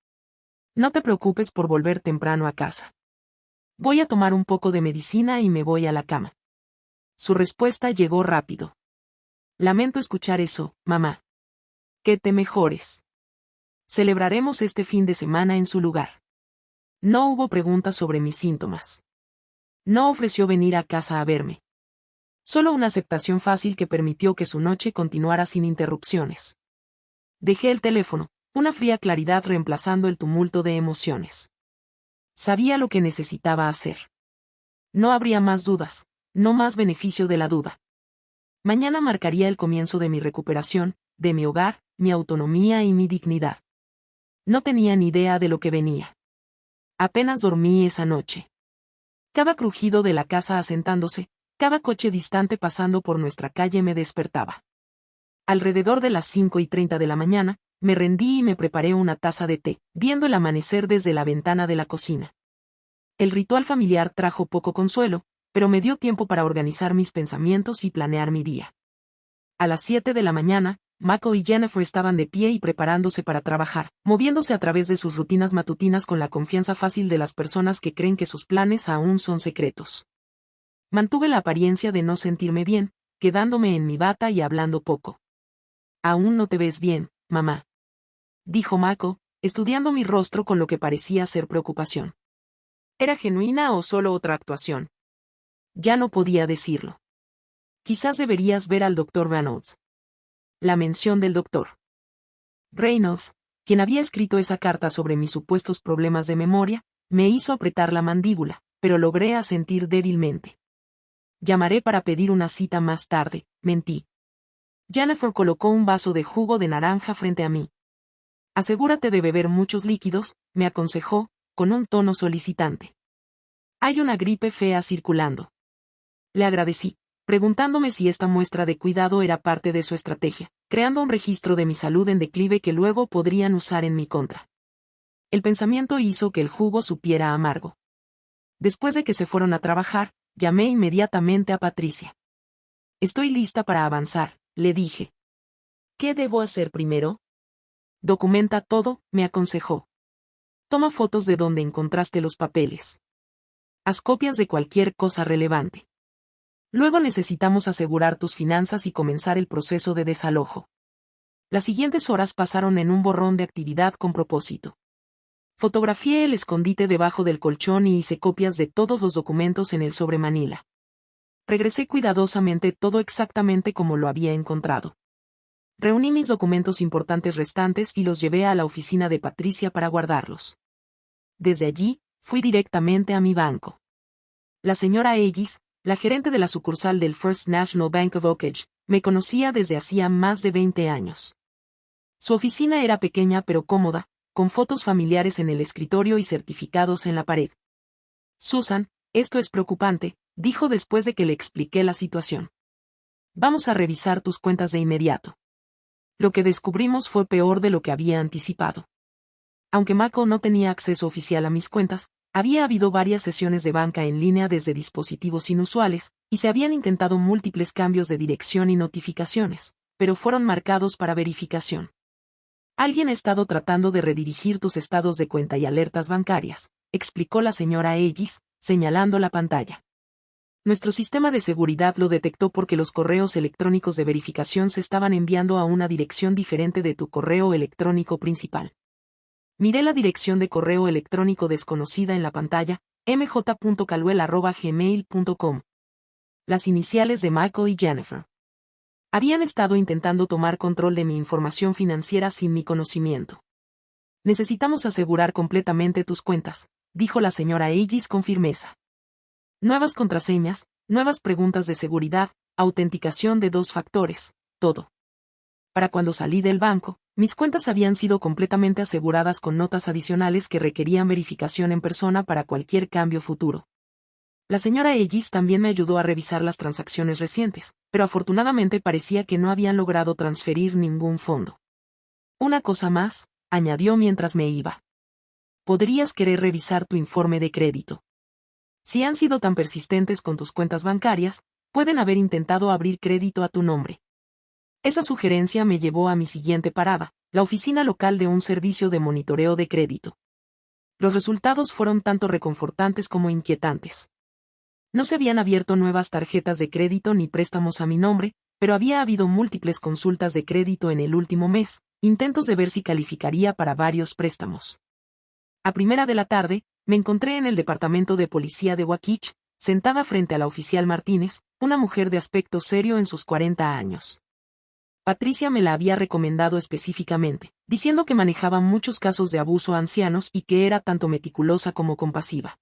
No te preocupes por volver temprano a casa. Voy a tomar un poco de medicina y me voy a la cama. Su respuesta llegó rápido. Lamento escuchar eso, mamá. Que te mejores. Celebraremos este fin de semana en su lugar. No hubo preguntas sobre mis síntomas. No ofreció venir a casa a verme. Solo una aceptación fácil que permitió que su noche continuara sin interrupciones. Dejé el teléfono, una fría claridad reemplazando el tumulto de emociones. Sabía lo que necesitaba hacer. No habría más dudas, no más beneficio de la duda. Mañana marcaría el comienzo de mi recuperación, de mi hogar, mi autonomía y mi dignidad. No tenía ni idea de lo que venía. Apenas dormí esa noche. Cada crujido de la casa asentándose, cada coche distante pasando por nuestra calle me despertaba. Alrededor de las 5:30 de la mañana, me rendí y me preparé una taza de té, viendo el amanecer desde la ventana de la cocina. El ritual familiar trajo poco consuelo, pero me dio tiempo para organizar mis pensamientos y planear mi día. A las 7 de la mañana, Mako y Jennifer estaban de pie y preparándose para trabajar, moviéndose a través de sus rutinas matutinas con la confianza fácil de las personas que creen que sus planes aún son secretos. Mantuve la apariencia de no sentirme bien, quedándome en mi bata y hablando poco. «Aún no te ves bien, mamá», dijo Mako, estudiando mi rostro con lo que parecía ser preocupación. ¿Era genuina o solo otra actuación? Ya no podía decirlo. Quizás deberías ver al Dr. Reynolds. La mención del Dr. Reynolds, quien había escrito esa carta sobre mis supuestos problemas de memoria, me hizo apretar la mandíbula, pero logré asentir débilmente. Llamaré para pedir una cita más tarde, mentí. Jennifer colocó un vaso de jugo de naranja frente a mí. Asegúrate de beber muchos líquidos, me aconsejó, con un tono solicitante. Hay una gripe fea circulando. Le agradecí, preguntándome si esta muestra de cuidado era parte de su estrategia, creando un registro de mi salud en declive que luego podrían usar en mi contra. El pensamiento hizo que el jugo supiera amargo. Después de que se fueron a trabajar, llamé inmediatamente a Patricia. Estoy lista para avanzar, le dije. ¿Qué debo hacer primero? Documenta todo, me aconsejó. Toma fotos de donde encontraste los papeles. Haz copias de cualquier cosa relevante. Luego necesitamos asegurar tus finanzas y comenzar el proceso de desalojo. Las siguientes horas pasaron en un borrón de actividad con propósito. Fotografié el escondite debajo del colchón y hice copias de todos los documentos en el sobre Manila. Regresé cuidadosamente todo exactamente como lo había encontrado. Reuní mis documentos importantes restantes y los llevé a la oficina de Patricia para guardarlos. Desde allí, fui directamente a mi banco. La señora Ellis, la gerente de la sucursal del First National Bank of Oak Ridge, me conocía desde hacía más de 20 años. Su oficina era pequeña pero cómoda, con fotos familiares en el escritorio y certificados en la pared. Susan, esto es preocupante, dijo después de que le expliqué la situación. Vamos a revisar tus cuentas de inmediato. Lo que descubrimos fue peor de lo que había anticipado. Aunque Mako no tenía acceso oficial a mis cuentas, había habido varias sesiones de banca en línea desde dispositivos inusuales, y se habían intentado múltiples cambios de dirección y notificaciones, pero fueron marcados para verificación. Alguien ha estado tratando de redirigir tus estados de cuenta y alertas bancarias, explicó la señora Ellis, señalando la pantalla. Nuestro sistema de seguridad lo detectó porque los correos electrónicos de verificación se estaban enviando a una dirección diferente de tu correo electrónico principal. Miré la dirección de correo electrónico desconocida en la pantalla, mj.caluel@gmail.com. Las iniciales de Michael y Jennifer. Habían estado intentando tomar control de mi información financiera sin mi conocimiento. Necesitamos asegurar completamente tus cuentas, dijo la señora Ellis con firmeza. Nuevas contraseñas, nuevas preguntas de seguridad, autenticación de 2 factores, todo. Para cuando salí del banco, mis cuentas habían sido completamente aseguradas con notas adicionales que requerían verificación en persona para cualquier cambio futuro. La señora Ellis también me ayudó a revisar las transacciones recientes, pero afortunadamente parecía que no habían logrado transferir ningún fondo. Una cosa más, añadió mientras me iba. Podrías querer revisar tu informe de crédito. Si han sido tan persistentes con tus cuentas bancarias, pueden haber intentado abrir crédito a tu nombre. Esa sugerencia me llevó a mi siguiente parada, la oficina local de un servicio de monitoreo de crédito. Los resultados fueron tanto reconfortantes como inquietantes. No se habían abierto nuevas tarjetas de crédito ni préstamos a mi nombre, pero había habido múltiples consultas de crédito en el último mes, intentos de ver si calificaría para varios préstamos. A primera de la tarde, me encontré en el departamento de policía de Waukee, sentada frente a la oficial Martínez, una mujer de aspecto serio en sus 40 años. Patricia me la había recomendado específicamente, diciendo que manejaba muchos casos de abuso a ancianos y que era tanto meticulosa como compasiva.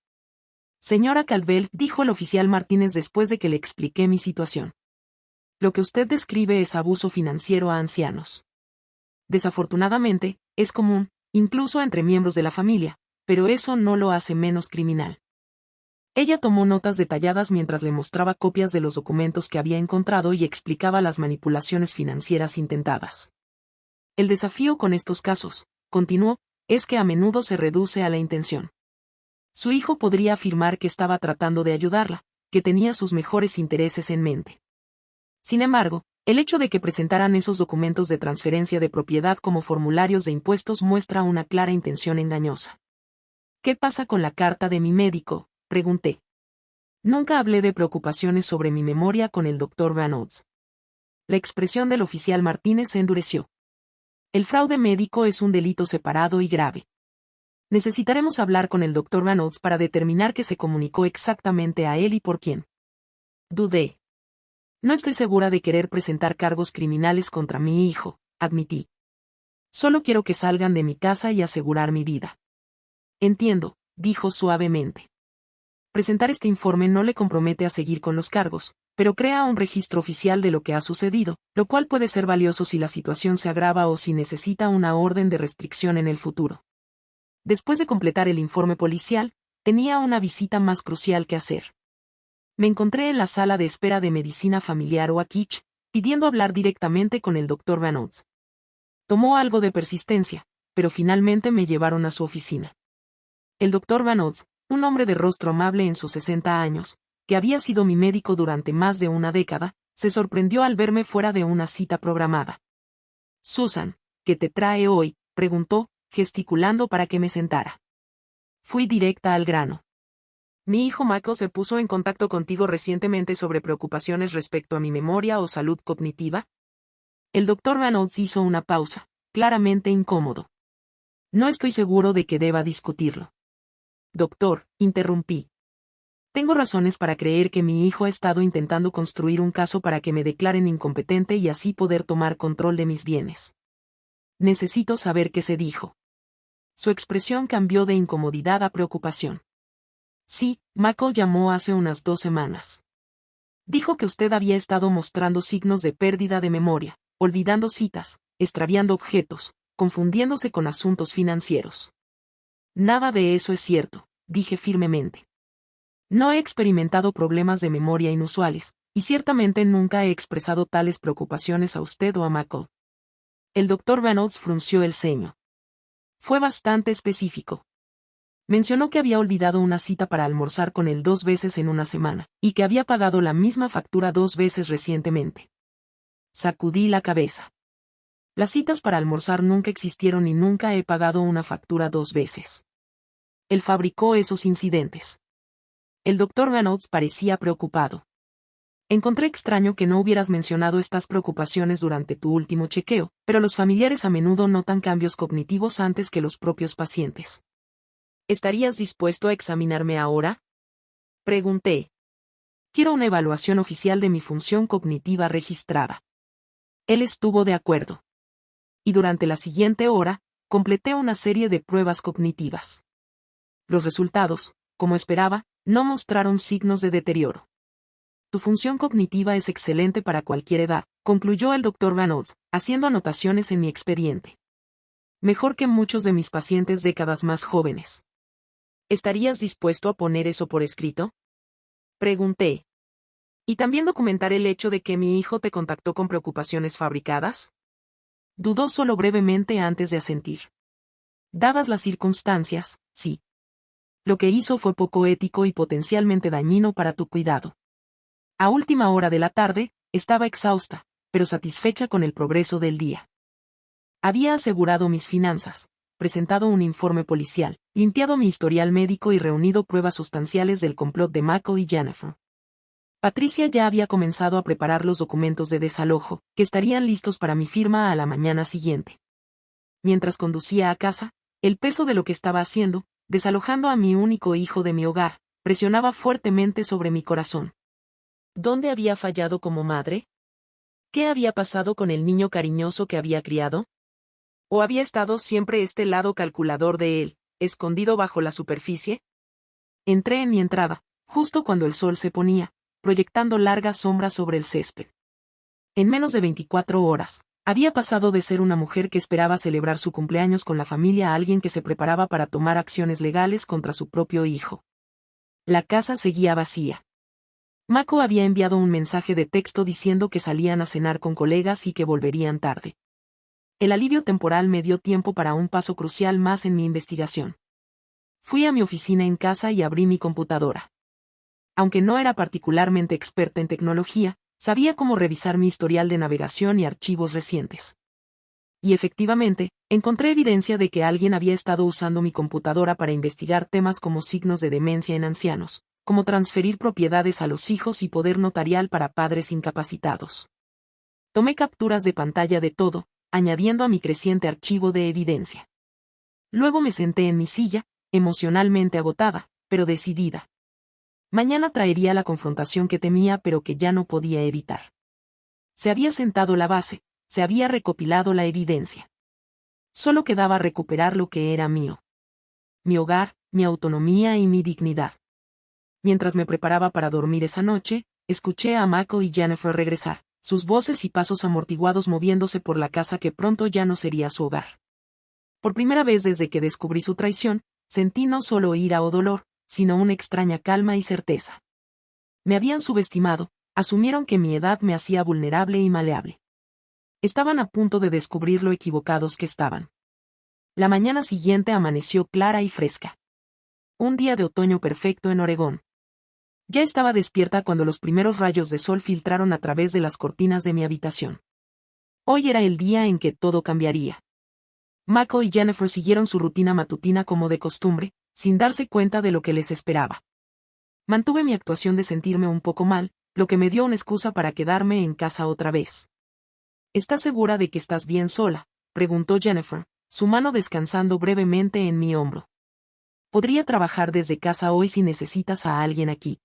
Señora Caldwell, dijo el oficial Martínez después de que le expliqué mi situación. Lo que usted describe es abuso financiero a ancianos. Desafortunadamente, es común, incluso entre miembros de la familia, pero eso no lo hace menos criminal. Ella tomó notas detalladas mientras le mostraba copias de los documentos que había encontrado y explicaba las manipulaciones financieras intentadas. El desafío con estos casos, continuó, es que a menudo se reduce a la intención. Su hijo podría afirmar que estaba tratando de ayudarla, que tenía sus mejores intereses en mente. Sin embargo, el hecho de que presentaran esos documentos de transferencia de propiedad como formularios de impuestos muestra una clara intención engañosa. ¿Qué pasa con la carta de mi médico?, pregunté. Nunca hablé de preocupaciones sobre mi memoria con el Dr. Reynolds. La expresión del oficial Martínez se endureció. El fraude médico es un delito separado y grave. Necesitaremos hablar con el Dr. Reynolds para determinar qué se comunicó exactamente a él y por quién. Dudé. No estoy segura de querer presentar cargos criminales contra mi hijo, admití. Solo quiero que salgan de mi casa y asegurar mi vida. Entiendo, dijo suavemente. Presentar este informe no le compromete a seguir con los cargos, pero crea un registro oficial de lo que ha sucedido, lo cual puede ser valioso si la situación se agrava o si necesita una orden de restricción en el futuro. Después de completar el informe policial, tenía una visita más crucial que hacer. Me encontré en la sala de espera de medicina familiar Waukee, pidiendo hablar directamente con el Dr. Reynolds. Tomó algo de persistencia, pero finalmente me llevaron a su oficina. El Dr. Reynolds, un hombre de rostro amable en sus 60 años, que había sido mi médico durante más de una década, se sorprendió al verme fuera de una cita programada. Susan, ¿qué te trae hoy?, preguntó, gesticulando para que me sentara. Fui directa al grano. Mi hijo Mako se puso en contacto contigo recientemente sobre preocupaciones respecto a mi memoria o salud cognitiva. El doctor Reynolds hizo una pausa, claramente incómodo. No estoy seguro de que deba discutirlo. Doctor, interrumpí. Tengo razones para creer que mi hijo ha estado intentando construir un caso para que me declaren incompetente y así poder tomar control de mis bienes. Necesito saber qué se dijo. Su expresión cambió de incomodidad a preocupación. Sí, Mako llamó hace unas 2 semanas. Dijo que usted había estado mostrando signos de pérdida de memoria, olvidando citas, extraviando objetos, confundiéndose con asuntos financieros. Nada de eso es cierto, dije firmemente. No he experimentado problemas de memoria inusuales, y ciertamente nunca he expresado tales preocupaciones a usted o a Mako. El doctor Reynolds frunció el ceño. Fue bastante específico. Mencionó que había olvidado una cita para almorzar con él 2 veces en una semana, y que había pagado la misma factura 2 veces recientemente. Sacudí la cabeza. Las citas para almorzar nunca existieron y nunca he pagado una factura 2 veces. Él fabricó esos incidentes. El doctor Reynolds parecía preocupado. Encontré extraño que no hubieras mencionado estas preocupaciones durante tu último chequeo, pero los familiares a menudo notan cambios cognitivos antes que los propios pacientes. ¿Estarías dispuesto a examinarme ahora?, pregunté. Quiero una evaluación oficial de mi función cognitiva registrada. Él estuvo de acuerdo. Y durante la siguiente hora, completé una serie de pruebas cognitivas. Los resultados, como esperaba, no mostraron signos de deterioro. Tu función cognitiva es excelente para cualquier edad, concluyó el Dr. Reynolds, haciendo anotaciones en mi expediente. Mejor que muchos de mis pacientes décadas más jóvenes. ¿Estarías dispuesto a poner eso por escrito?, pregunté. ¿Y también documentar el hecho de que mi hijo te contactó con preocupaciones fabricadas? Dudó solo brevemente antes de asentir. Dadas las circunstancias, sí. Lo que hizo fue poco ético y potencialmente dañino para tu cuidado. A última hora de la tarde, estaba exhausta, pero satisfecha con el progreso del día. Había asegurado mis finanzas, presentado un informe policial, limpiado mi historial médico y reunido pruebas sustanciales del complot de Mako y Jennifer. Patricia ya había comenzado a preparar los documentos de desalojo, que estarían listos para mi firma a la mañana siguiente. Mientras conducía a casa, el peso de lo que estaba haciendo, desalojando a mi único hijo de mi hogar, presionaba fuertemente sobre mi corazón. ¿Dónde había fallado como madre? ¿Qué había pasado con el niño cariñoso que había criado? ¿O había estado siempre este lado calculador de él, escondido bajo la superficie? Entré en mi entrada, justo cuando el sol se ponía, proyectando largas sombras sobre el césped. En menos de 24 horas, había pasado de ser una mujer que esperaba celebrar su cumpleaños con la familia a alguien que se preparaba para tomar acciones legales contra su propio hijo. La casa seguía vacía. Mako había enviado un mensaje de texto diciendo que salían a cenar con colegas y que volverían tarde. El alivio temporal me dio tiempo para un paso crucial más en mi investigación. Fui a mi oficina en casa y abrí mi computadora. Aunque no era particularmente experta en tecnología, sabía cómo revisar mi historial de navegación y archivos recientes. Y efectivamente, encontré evidencia de que alguien había estado usando mi computadora para investigar temas como signos de demencia en ancianos, como transferir propiedades a los hijos y poder notarial para padres incapacitados. Tomé capturas de pantalla de todo, añadiendo a mi creciente archivo de evidencia. Luego me senté en mi silla, emocionalmente agotada, pero decidida. Mañana traería la confrontación que temía pero que ya no podía evitar. Se había sentado la base, se había recopilado la evidencia. Solo quedaba recuperar lo que era mío. Mi hogar, mi autonomía y mi dignidad. Mientras me preparaba para dormir esa noche, escuché a Mako y Jennifer regresar, sus voces y pasos amortiguados moviéndose por la casa que pronto ya no sería su hogar. Por primera vez desde que descubrí su traición, sentí no solo ira o dolor, sino una extraña calma y certeza. Me habían subestimado, asumieron que mi edad me hacía vulnerable y maleable. Estaban a punto de descubrir lo equivocados que estaban. La mañana siguiente amaneció clara y fresca. Un día de otoño perfecto en Oregón. Ya estaba despierta cuando los primeros rayos de sol filtraron a través de las cortinas de mi habitación. Hoy era el día en que todo cambiaría. Mako y Jennifer siguieron su rutina matutina como de costumbre, sin darse cuenta de lo que les esperaba. Mantuve mi actuación de sentirme un poco mal, lo que me dio una excusa para quedarme en casa otra vez. ¿Estás segura de que estás bien sola?, preguntó Jennifer, su mano descansando brevemente en mi hombro. Podría trabajar desde casa hoy si necesitas a alguien aquí.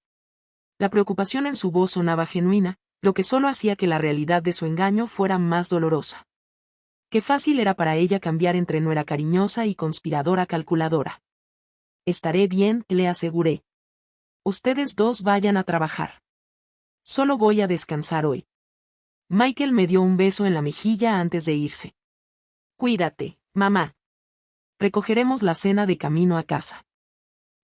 La preocupación en su voz sonaba genuina, lo que solo hacía que la realidad de su engaño fuera más dolorosa. Qué fácil era para ella cambiar entre nuera cariñosa y conspiradora calculadora. Estaré bien, le aseguré. Ustedes dos vayan a trabajar. Solo voy a descansar hoy. Michael me dio un beso en la mejilla antes de irse. Cuídate, mamá. Recogeremos la cena de camino a casa.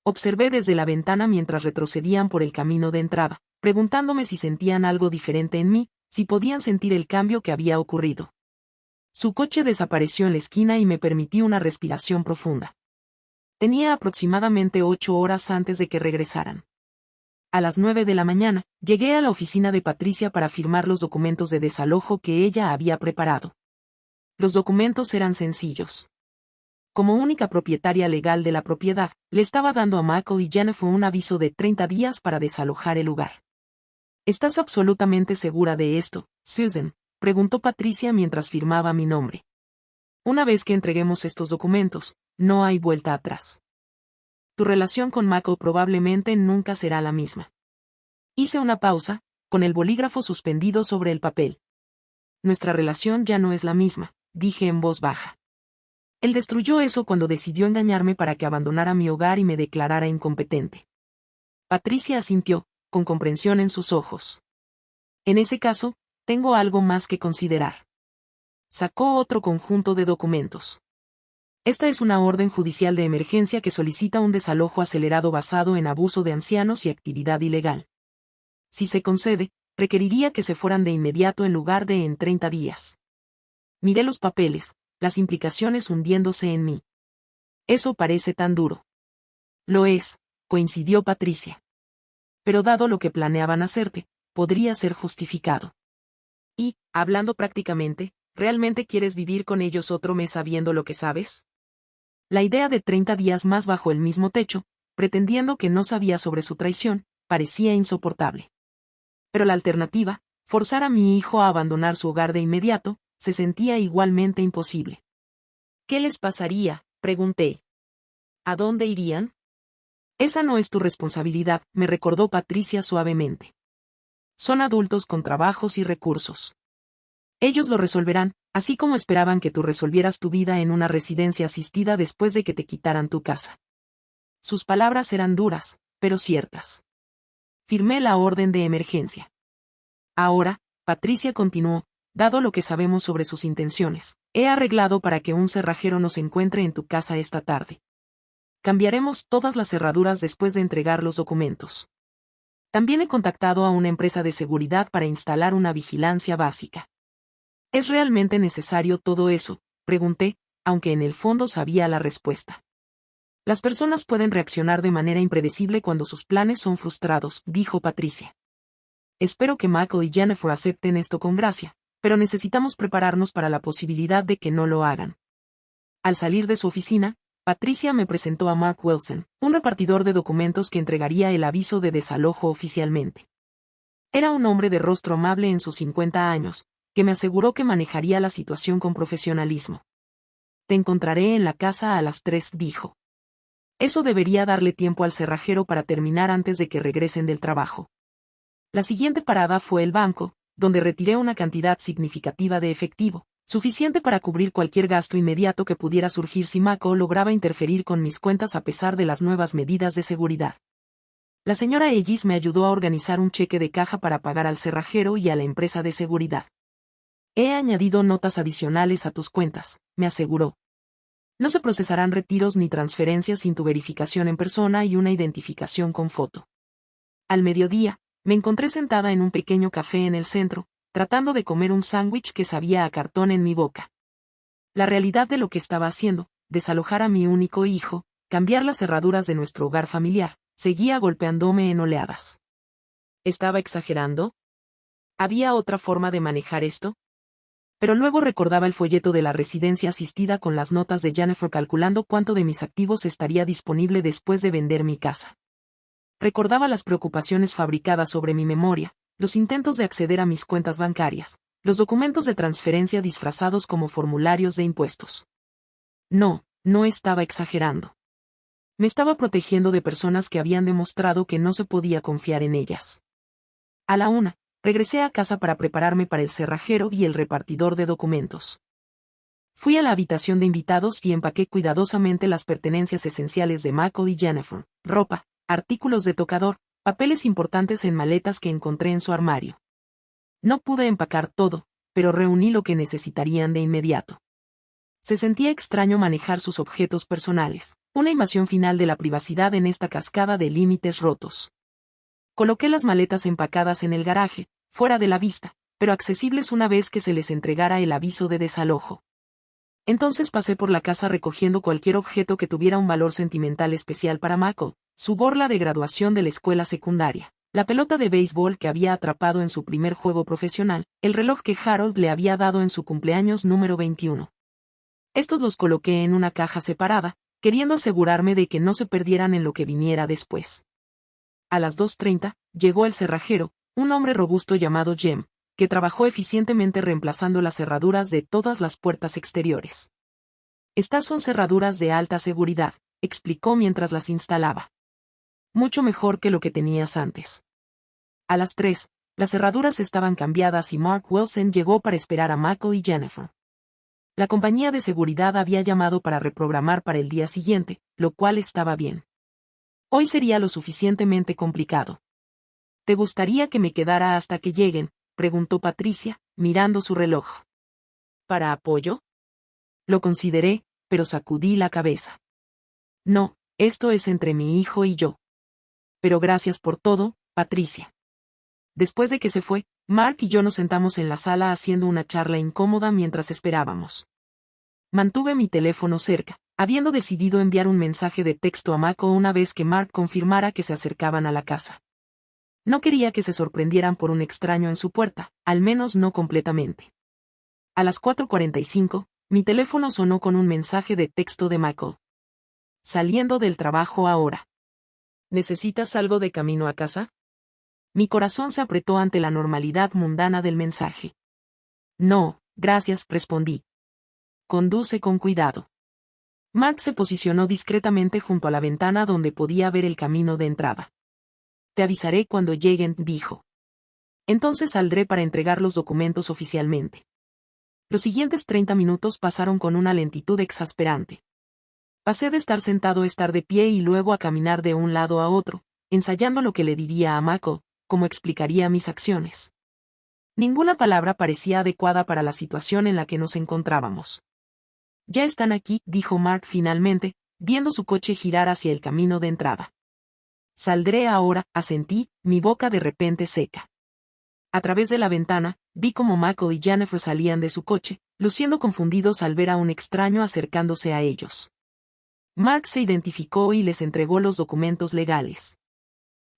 Observé desde la ventana mientras retrocedían por el camino de entrada, preguntándome si sentían algo diferente en mí, si podían sentir el cambio que había ocurrido. Su coche desapareció en la esquina y me permití una respiración profunda. Tenía aproximadamente 8 horas antes de que regresaran. A las 9 de la mañana, llegué a la oficina de Patricia para firmar los documentos de desalojo que ella había preparado. Los documentos eran sencillos. Como única propietaria legal de la propiedad, le estaba dando a Mako y Jennifer un aviso de 30 días para desalojar el lugar. ¿Estás absolutamente segura de esto, Susan?, preguntó Patricia mientras firmaba mi nombre. Una vez que entreguemos estos documentos, no hay vuelta atrás. Tu relación con Mako probablemente nunca será la misma. Hice una pausa, con el bolígrafo suspendido sobre el papel. Nuestra relación ya no es la misma, dije en voz baja. Él destruyó eso cuando decidió engañarme para que abandonara mi hogar y me declarara incompetente. Patricia asintió, con comprensión en sus ojos. En ese caso, tengo algo más que considerar. Sacó otro conjunto de documentos. Esta es una orden judicial de emergencia que solicita un desalojo acelerado basado en abuso de ancianos y actividad ilegal. Si se concede, requeriría que se fueran de inmediato en lugar de en 30 días. Miré los papeles, las implicaciones hundiéndose en mí. Eso parece tan duro. Lo es, coincidió Patricia. Pero dado lo que planeaban hacerte, podría ser justificado. Y, hablando prácticamente, ¿realmente quieres vivir con ellos otro mes sabiendo lo que sabes? La idea de 30 días más bajo el mismo techo, pretendiendo que no sabía sobre su traición, parecía insoportable. Pero la alternativa, forzar a mi hijo a abandonar su hogar de inmediato, se sentía igualmente imposible. ¿Qué les pasaría?, pregunté. ¿A dónde irían? Esa no es tu responsabilidad, me recordó Patricia suavemente. Son adultos con trabajos y recursos. Ellos lo resolverán, así como esperaban que tú resolvieras tu vida en una residencia asistida después de que te quitaran tu casa. Sus palabras eran duras, pero ciertas. Firmé la orden de emergencia. Ahora, Patricia continuó, dado lo que sabemos sobre sus intenciones, he arreglado para que un cerrajero nos encuentre en tu casa esta tarde. Cambiaremos todas las cerraduras después de entregar los documentos. También he contactado a una empresa de seguridad para instalar una vigilancia básica. ¿Es realmente necesario todo eso?, pregunté, aunque en el fondo sabía la respuesta. Las personas pueden reaccionar de manera impredecible cuando sus planes son frustrados, dijo Patricia. Espero que Mako y Jennifer acepten esto con gracia, pero necesitamos prepararnos para la posibilidad de que no lo hagan. Al salir de su oficina, Patricia me presentó a Mark Wilson, un repartidor de documentos que entregaría el aviso de desalojo oficialmente. Era un hombre de rostro amable en sus 50 años, que me aseguró que manejaría la situación con profesionalismo. Te encontraré en la casa a las 3, dijo. Eso debería darle tiempo al cerrajero para terminar antes de que regresen del trabajo. La siguiente parada fue el banco, donde retiré una cantidad significativa de efectivo, suficiente para cubrir cualquier gasto inmediato que pudiera surgir si Mako lograba interferir con mis cuentas a pesar de las nuevas medidas de seguridad. La señora Ellis me ayudó a organizar un cheque de caja para pagar al cerrajero y a la empresa de seguridad. He añadido notas adicionales a tus cuentas, me aseguró. No se procesarán retiros ni transferencias sin tu verificación en persona y una identificación con foto. Al mediodía, me encontré sentada en un pequeño café en el centro, tratando de comer un sándwich que sabía a cartón en mi boca. La realidad de lo que estaba haciendo, desalojar a mi único hijo, cambiar las cerraduras de nuestro hogar familiar, seguía golpeándome en oleadas. ¿Estaba exagerando? ¿Había otra forma de manejar esto? Pero luego recordaba el folleto de la residencia asistida con las notas de Jennifer calculando cuánto de mis activos estaría disponible después de vender mi casa. Recordaba las preocupaciones fabricadas sobre mi memoria, los intentos de acceder a mis cuentas bancarias, los documentos de transferencia disfrazados como formularios de impuestos. No estaba exagerando. Me estaba protegiendo de personas que habían demostrado que no se podía confiar en ellas. A la 1, regresé a casa para prepararme para el cerrajero y el repartidor de documentos. Fui a la habitación de invitados y empaqué cuidadosamente las pertenencias esenciales de Mako y Jennifer, ropa, artículos de tocador, papeles importantes en maletas que encontré en su armario. No pude empacar todo, pero reuní lo que necesitarían de inmediato. Se sentía extraño manejar sus objetos personales, una invasión final de la privacidad en esta cascada de límites rotos. Coloqué las maletas empacadas en el garaje, fuera de la vista, pero accesibles una vez que se les entregara el aviso de desalojo. Entonces pasé por la casa recogiendo cualquier objeto que tuviera un valor sentimental especial para Mako, su borla de graduación de la escuela secundaria, la pelota de béisbol que había atrapado en su primer juego profesional, el reloj que Harold le había dado en su cumpleaños número 21. Estos los coloqué en una caja separada, queriendo asegurarme de que no se perdieran en lo que viniera después. A las 2:30, llegó el cerrajero, un hombre robusto llamado Jem, que trabajó eficientemente reemplazando las cerraduras de todas las puertas exteriores. Estas son cerraduras de alta seguridad, explicó mientras las instalaba. Mucho mejor que lo que tenías antes. A las 3, las cerraduras estaban cambiadas y Mark Wilson llegó para esperar a Mako y Jennifer. La compañía de seguridad había llamado para reprogramar para el día siguiente, lo cual estaba bien. Hoy sería lo suficientemente complicado. ¿Te gustaría que me quedara hasta que lleguen?, preguntó Patricia, mirando su reloj. ¿Para apoyo? Lo consideré, pero sacudí la cabeza. No, esto es entre mi hijo y yo. Pero gracias por todo, Patricia. Después de que se fue, Mark y yo nos sentamos en la sala haciendo una charla incómoda mientras esperábamos. Mantuve mi teléfono cerca, habiendo decidido enviar un mensaje de texto a Mako una vez que Mark confirmara que se acercaban a la casa. No quería que se sorprendieran por un extraño en su puerta, al menos no completamente. A las 4:45, mi teléfono sonó con un mensaje de texto de Mako. Saliendo del trabajo ahora. ¿Necesitas algo de camino a casa? Mi corazón se apretó ante la normalidad mundana del mensaje. No, gracias, respondí. Conduce con cuidado. Mark se posicionó discretamente junto a la ventana donde podía ver el camino de entrada. Te avisaré cuando lleguen, dijo. Entonces saldré para entregar los documentos oficialmente. Los siguientes 30 minutos pasaron con una lentitud exasperante. Pasé de estar sentado a estar de pie y luego a caminar de un lado a otro, ensayando lo que le diría a Mako, cómo explicaría mis acciones. Ninguna palabra parecía adecuada para la situación en la que nos encontrábamos. Ya están aquí, dijo Mark finalmente, viendo su coche girar hacia el camino de entrada. Saldré ahora, asentí, mi boca de repente seca. A través de la ventana, vi cómo Mako y Jennifer salían de su coche, luciendo confundidos al ver a un extraño acercándose a ellos. Mark se identificó y les entregó los documentos legales.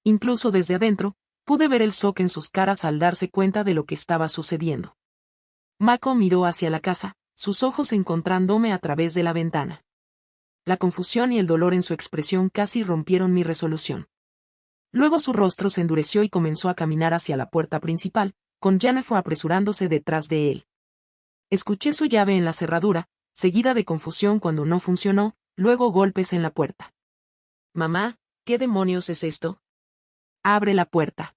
Incluso desde adentro, pude ver el shock en sus caras al darse cuenta de lo que estaba sucediendo. Mako miró hacia la casa, sus ojos encontrándome a través de la ventana. La confusión y el dolor en su expresión casi rompieron mi resolución. Luego su rostro se endureció y comenzó a caminar hacia la puerta principal, con Jennifer apresurándose detrás de él. Escuché su llave en la cerradura, seguida de confusión cuando no funcionó, luego golpes en la puerta. Mamá, ¿qué demonios es esto? Abre la puerta.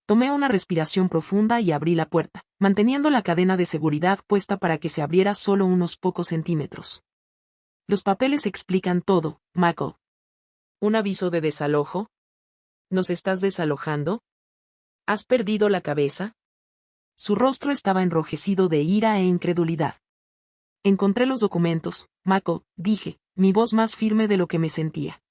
Tomé una respiración profunda y abrí la puerta, manteniendo la cadena de seguridad puesta para que se abriera solo unos pocos centímetros. Los papeles explican todo, Mako. ¿Un aviso de desalojo? ¿Nos estás desalojando? ¿Has perdido la cabeza? Su rostro estaba enrojecido de ira e incredulidad. Encontré los documentos, Mako, dije, mi voz más firme de lo que me sentía.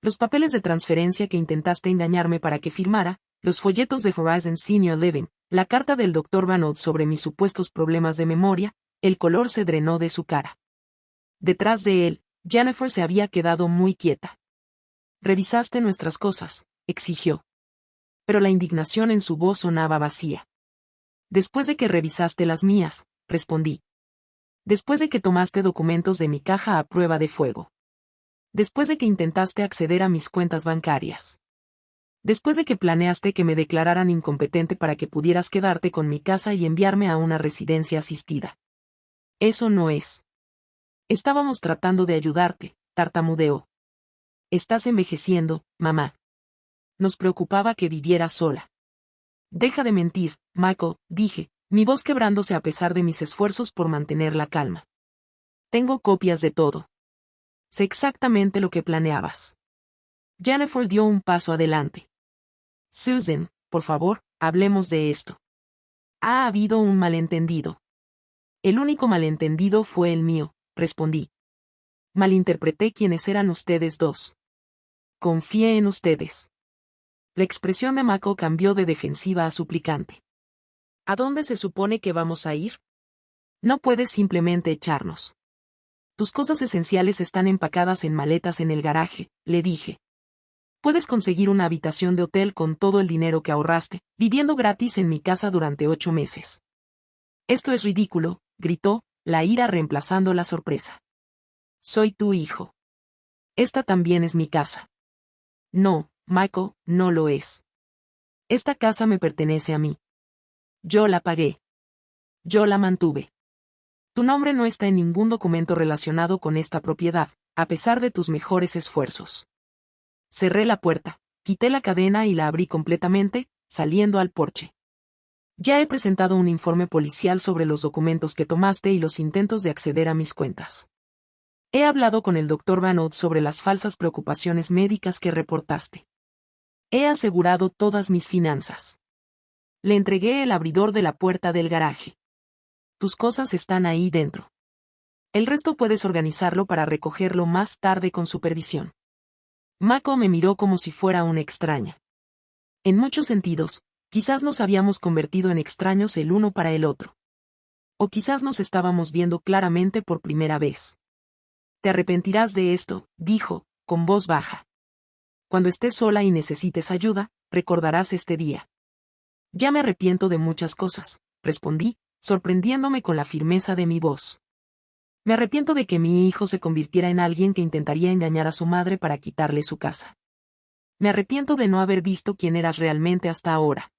Los papeles de transferencia que intentaste engañarme para que firmara, los folletos de Horizon Senior Living, la carta del Dr. Van sobre mis supuestos problemas de memoria, el color se drenó de su cara. Detrás de él, Jennifer se había quedado muy quieta. Revisaste nuestras cosas, exigió. Pero la indignación en su voz sonaba vacía. Después de que revisaste las mías, respondí. Después de que tomaste documentos de mi caja a prueba de fuego. Después de que intentaste acceder a mis cuentas bancarias. Después de que planeaste que me declararan incompetente para que pudieras quedarte con mi casa y enviarme a una residencia asistida. Eso no es. Estábamos tratando de ayudarte, tartamudeó. Estás envejeciendo, mamá. Nos preocupaba que vivieras sola. Deja de mentir, Michael, dije, mi voz quebrándose a pesar de mis esfuerzos por mantener la calma. Tengo copias de todo. Sé exactamente lo que planeabas. Jennifer dio un paso adelante. Susan, por favor, hablemos de esto. Ha habido un malentendido. El único malentendido fue el mío, respondí. Malinterpreté quiénes eran ustedes dos. Confié en ustedes. La expresión de Mako cambió de defensiva a suplicante. ¿A dónde se supone que vamos a ir? No puedes simplemente echarnos. Tus cosas esenciales están empacadas en maletas en el garaje, le dije. Puedes conseguir una habitación de hotel con todo el dinero que ahorraste, viviendo gratis en mi casa durante 8 meses. Esto es ridículo, gritó, la ira reemplazando la sorpresa. Soy tu hijo. Esta también es mi casa. No, Michael, no lo es. Esta casa me pertenece a mí. Yo la pagué. Yo la mantuve. Tu nombre no está en ningún documento relacionado con esta propiedad, a pesar de tus mejores esfuerzos. Cerré la puerta, quité la cadena y la abrí completamente, saliendo al porche. Ya he presentado un informe policial sobre los documentos que tomaste y los intentos de acceder a mis cuentas. He hablado con el Dr. Van Oud sobre las falsas preocupaciones médicas que reportaste. He asegurado todas mis finanzas. Le entregué el abridor de la puerta del garaje. Tus cosas están ahí dentro. El resto puedes organizarlo para recogerlo más tarde con supervisión. Mako me miró como si fuera una extraña. En muchos sentidos, quizás nos habíamos convertido en extraños el uno para el otro. O quizás nos estábamos viendo claramente por primera vez. Te arrepentirás de esto, dijo, con voz baja. Cuando estés sola y necesites ayuda, recordarás este día. Ya me arrepiento de muchas cosas, respondí, sorprendiéndome con la firmeza de mi voz. Me arrepiento de que mi hijo se convirtiera en alguien que intentaría engañar a su madre para quitarle su casa. Me arrepiento de no haber visto quién eras realmente hasta ahora.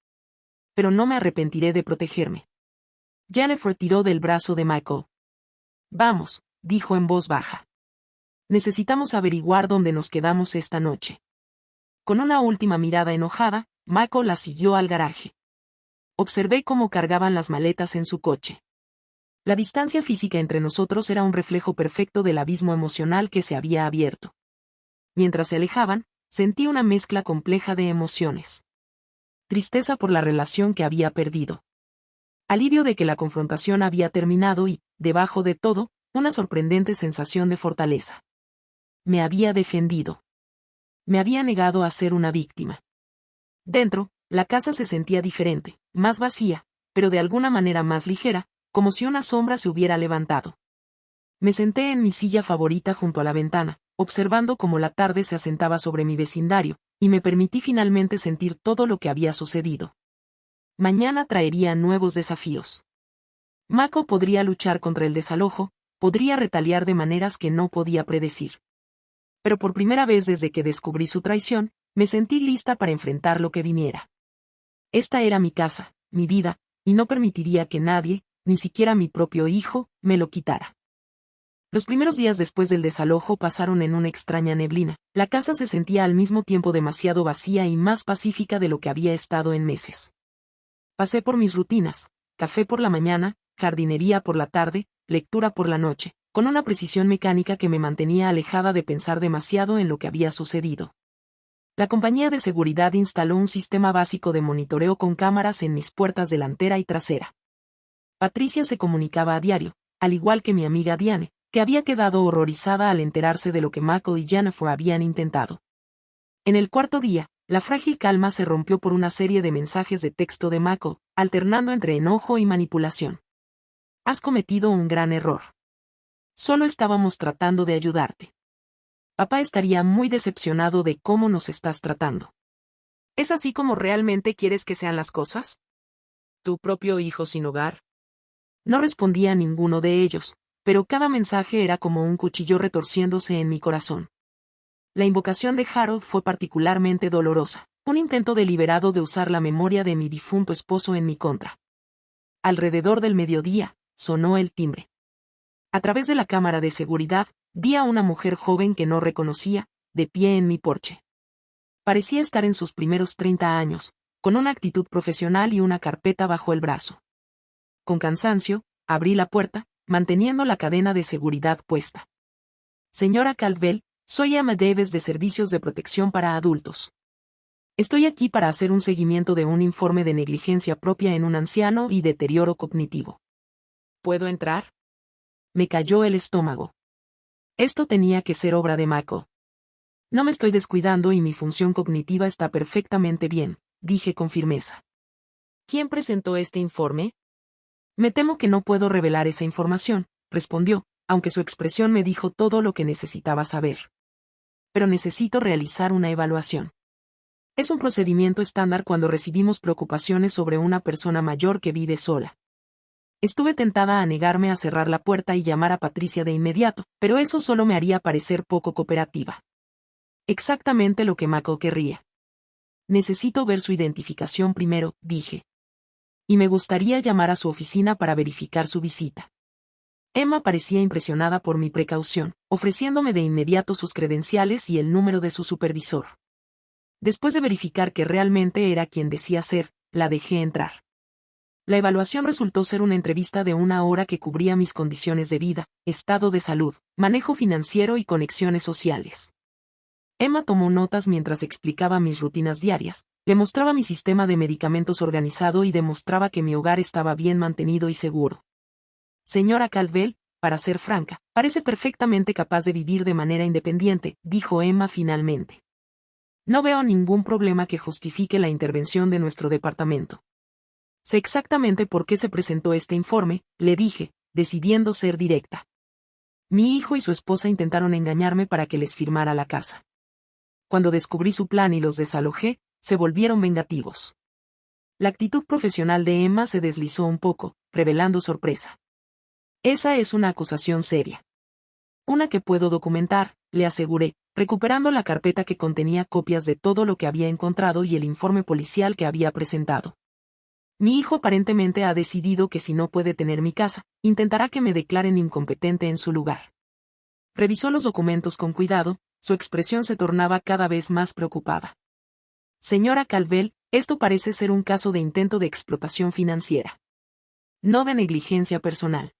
Pero no me arrepentiré de protegerme. Jennifer tiró del brazo de Michael. Vamos, dijo en voz baja. Necesitamos averiguar dónde nos quedamos esta noche. Con una última mirada enojada, Michael la siguió al garaje. Observé cómo cargaban las maletas en su coche. La distancia física entre nosotros era un reflejo perfecto del abismo emocional que se había abierto. Mientras se alejaban, sentí una mezcla compleja de emociones. Tristeza por la relación que había perdido. Alivio de que la confrontación había terminado y, debajo de todo, una sorprendente sensación de fortaleza. Me había defendido. Me había negado a ser una víctima. Dentro, la casa se sentía diferente, más vacía, pero de alguna manera más ligera, como si una sombra se hubiera levantado. Me senté en mi silla favorita junto a la ventana, observando cómo la tarde se asentaba sobre mi vecindario, y me permití finalmente sentir todo lo que había sucedido. Mañana traería nuevos desafíos. Mako podría luchar contra el desalojo, podría retaliar de maneras que no podía predecir. Pero por primera vez desde que descubrí su traición, me sentí lista para enfrentar lo que viniera. Esta era mi casa, mi vida, y no permitiría que nadie, ni siquiera mi propio hijo, me lo quitara. Los primeros días después del desalojo pasaron en una extraña neblina. La casa se sentía al mismo tiempo demasiado vacía y más pacífica de lo que había estado en meses. Pasé por mis rutinas, café por la mañana, jardinería por la tarde, lectura por la noche, con una precisión mecánica que me mantenía alejada de pensar demasiado en lo que había sucedido. La compañía de seguridad instaló un sistema básico de monitoreo con cámaras en mis puertas delantera y trasera. Patricia se comunicaba a diario, al igual que mi amiga Diane, que había quedado horrorizada al enterarse de lo que Mako y Jennifer habían intentado. En el cuarto día, la frágil calma se rompió por una serie de mensajes de texto de Mako, alternando entre enojo y manipulación. Has cometido un gran error. Solo estábamos tratando de ayudarte. Papá estaría muy decepcionado de cómo nos estás tratando. ¿Es así como realmente quieres que sean las cosas? ¿Tu propio hijo sin hogar? No respondía a ninguno de ellos, pero cada mensaje era como un cuchillo retorciéndose en mi corazón. La invocación de Harold fue particularmente dolorosa, un intento deliberado de usar la memoria de mi difunto esposo en mi contra. Alrededor del mediodía, sonó el timbre. A través de la cámara de seguridad, vi a una mujer joven que no reconocía, de pie en mi porche. Parecía estar en sus primeros 30 años, con una actitud profesional y una carpeta bajo el brazo. Con cansancio, abrí la puerta, manteniendo la cadena de seguridad puesta. Señora Caldwell, soy Emma Davis de Servicios de Protección para Adultos. Estoy aquí para hacer un seguimiento de un informe de negligencia propia en un anciano y deterioro cognitivo. ¿Puedo entrar? Me cayó el estómago. Esto tenía que ser obra de Mako. No me estoy descuidando y mi función cognitiva está perfectamente bien, dije con firmeza. ¿Quién presentó este informe? Me temo que no puedo revelar esa información, respondió, aunque su expresión me dijo todo lo que necesitaba saber. Pero necesito realizar una evaluación. Es un procedimiento estándar cuando recibimos preocupaciones sobre una persona mayor que vive sola. Estuve tentada a negarme a cerrar la puerta y llamar a Patricia de inmediato, pero eso solo me haría parecer poco cooperativa. Exactamente lo que Mako querría. Necesito ver su identificación primero, dije. Y me gustaría llamar a su oficina para verificar su visita. Emma parecía impresionada por mi precaución, ofreciéndome de inmediato sus credenciales y el número de su supervisor. Después de verificar que realmente era quien decía ser, la dejé entrar. La evaluación resultó ser una entrevista de 1 hora que cubría mis condiciones de vida, estado de salud, manejo financiero y conexiones sociales. Emma tomó notas mientras explicaba mis rutinas diarias, le mostraba mi sistema de medicamentos organizado y demostraba que mi hogar estaba bien mantenido y seguro. Señora Caldwell, para ser franca, parece perfectamente capaz de vivir de manera independiente, dijo Emma finalmente. No veo ningún problema que justifique la intervención de nuestro departamento. Sé exactamente por qué se presentó este informe, le dije, decidiendo ser directa. Mi hijo y su esposa intentaron engañarme para que les firmara la casa. Cuando descubrí su plan y los desalojé, se volvieron vengativos. La actitud profesional de Emma se deslizó un poco, revelando sorpresa. Esa es una acusación seria. Una que puedo documentar, le aseguré, recuperando la carpeta que contenía copias de todo lo que había encontrado y el informe policial que había presentado. Mi hijo aparentemente ha decidido que si no puede tener mi casa, intentará que me declaren incompetente en su lugar. Revisó los documentos con cuidado, su expresión se tornaba cada vez más preocupada. Señora Caldwell, esto parece ser un caso de intento de explotación financiera. No de negligencia personal.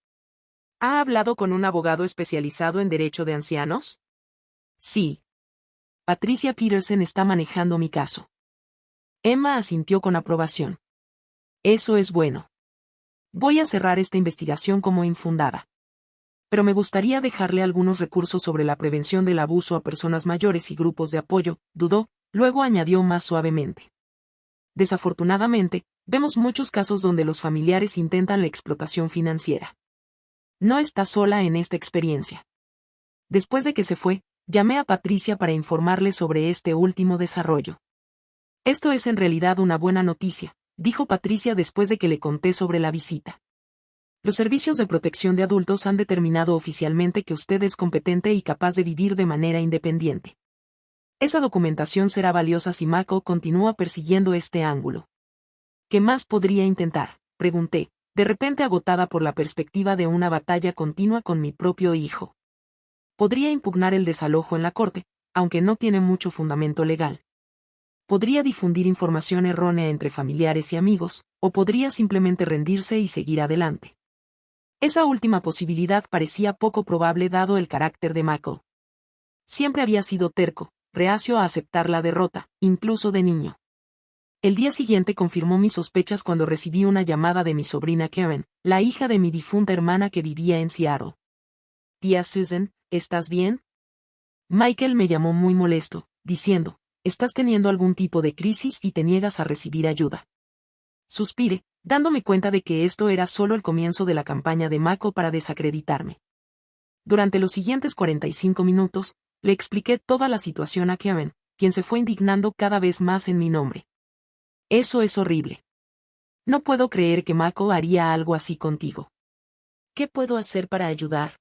¿Ha hablado con un abogado especializado en derecho de ancianos? Sí. Patricia Peterson está manejando mi caso. Emma asintió con aprobación. Eso es bueno. Voy a cerrar esta investigación como infundada. Pero me gustaría dejarle algunos recursos sobre la prevención del abuso a personas mayores y grupos de apoyo, dudó, luego añadió más suavemente. Desafortunadamente, vemos muchos casos donde los familiares intentan la explotación financiera. No está sola en esta experiencia. Después de que se fue, llamé a Patricia para informarle sobre este último desarrollo. Esto es en realidad una buena noticia, dijo Patricia después de que le conté sobre la visita. Los servicios de protección de adultos han determinado oficialmente que usted es competente y capaz de vivir de manera independiente. Esa documentación será valiosa si Mako continúa persiguiendo este ángulo. ¿Qué más podría intentar?, pregunté, de repente agotada por la perspectiva de una batalla continua con mi propio hijo. Podría impugnar el desalojo en la corte, aunque no tiene mucho fundamento legal. Podría difundir información errónea entre familiares y amigos, o podría simplemente rendirse y seguir adelante. Esa última posibilidad parecía poco probable dado el carácter de Mako. Siempre había sido terco, reacio a aceptar la derrota, incluso de niño. El día siguiente confirmó mis sospechas cuando recibí una llamada de mi sobrina Karen, la hija de mi difunta hermana que vivía en Seattle. Tía Susan, ¿estás bien? Michael me llamó muy molesto, diciendo, estás teniendo algún tipo de crisis y te niegas a recibir ayuda. Suspiré, dándome cuenta de que esto era solo el comienzo de la campaña de Mako para desacreditarme. Durante los siguientes 45 minutos, le expliqué toda la situación a Karen, quien se fue indignando cada vez más en mi nombre. Eso es horrible. No puedo creer que Mako haría algo así contigo. ¿Qué puedo hacer para ayudar?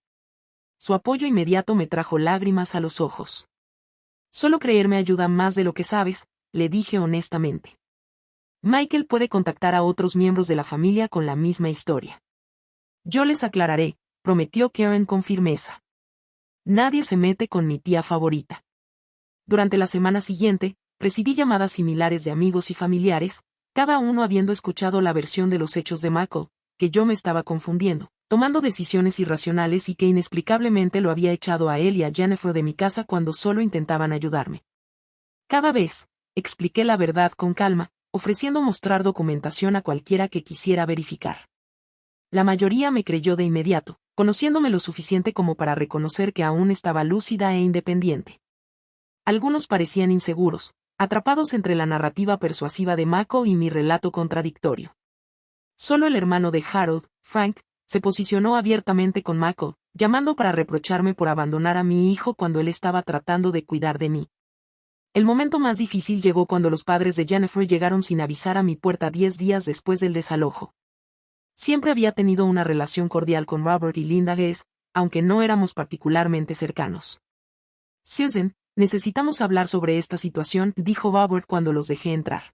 Su apoyo inmediato me trajo lágrimas a los ojos. Solo creerme ayuda más de lo que sabes, le dije honestamente. Michael puede contactar a otros miembros de la familia con la misma historia. Yo les aclararé, prometió Karen con firmeza. Nadie se mete con mi tía favorita. Durante la semana siguiente, recibí llamadas similares de amigos y familiares, cada uno habiendo escuchado la versión de los hechos de Mako, que yo me estaba confundiendo, tomando decisiones irracionales y que inexplicablemente lo había echado a él y a Jennifer de mi casa cuando solo intentaban ayudarme. Cada vez, expliqué la verdad con calma, ofreciendo mostrar documentación a cualquiera que quisiera verificar. La mayoría me creyó de inmediato, conociéndome lo suficiente como para reconocer que aún estaba lúcida e independiente. Algunos parecían inseguros, atrapados entre la narrativa persuasiva de Mako y mi relato contradictorio. Solo el hermano de Harold, Frank, se posicionó abiertamente con Mako, llamando para reprocharme por abandonar a mi hijo cuando él estaba tratando de cuidar de mí. El momento más difícil llegó cuando los padres de Jennifer llegaron sin avisar a mi puerta 10 días después del desalojo. Siempre había tenido una relación cordial con Robert y Linda Guess, aunque no éramos particularmente cercanos. Susan, necesitamos hablar sobre esta situación, dijo Robert cuando los dejé entrar.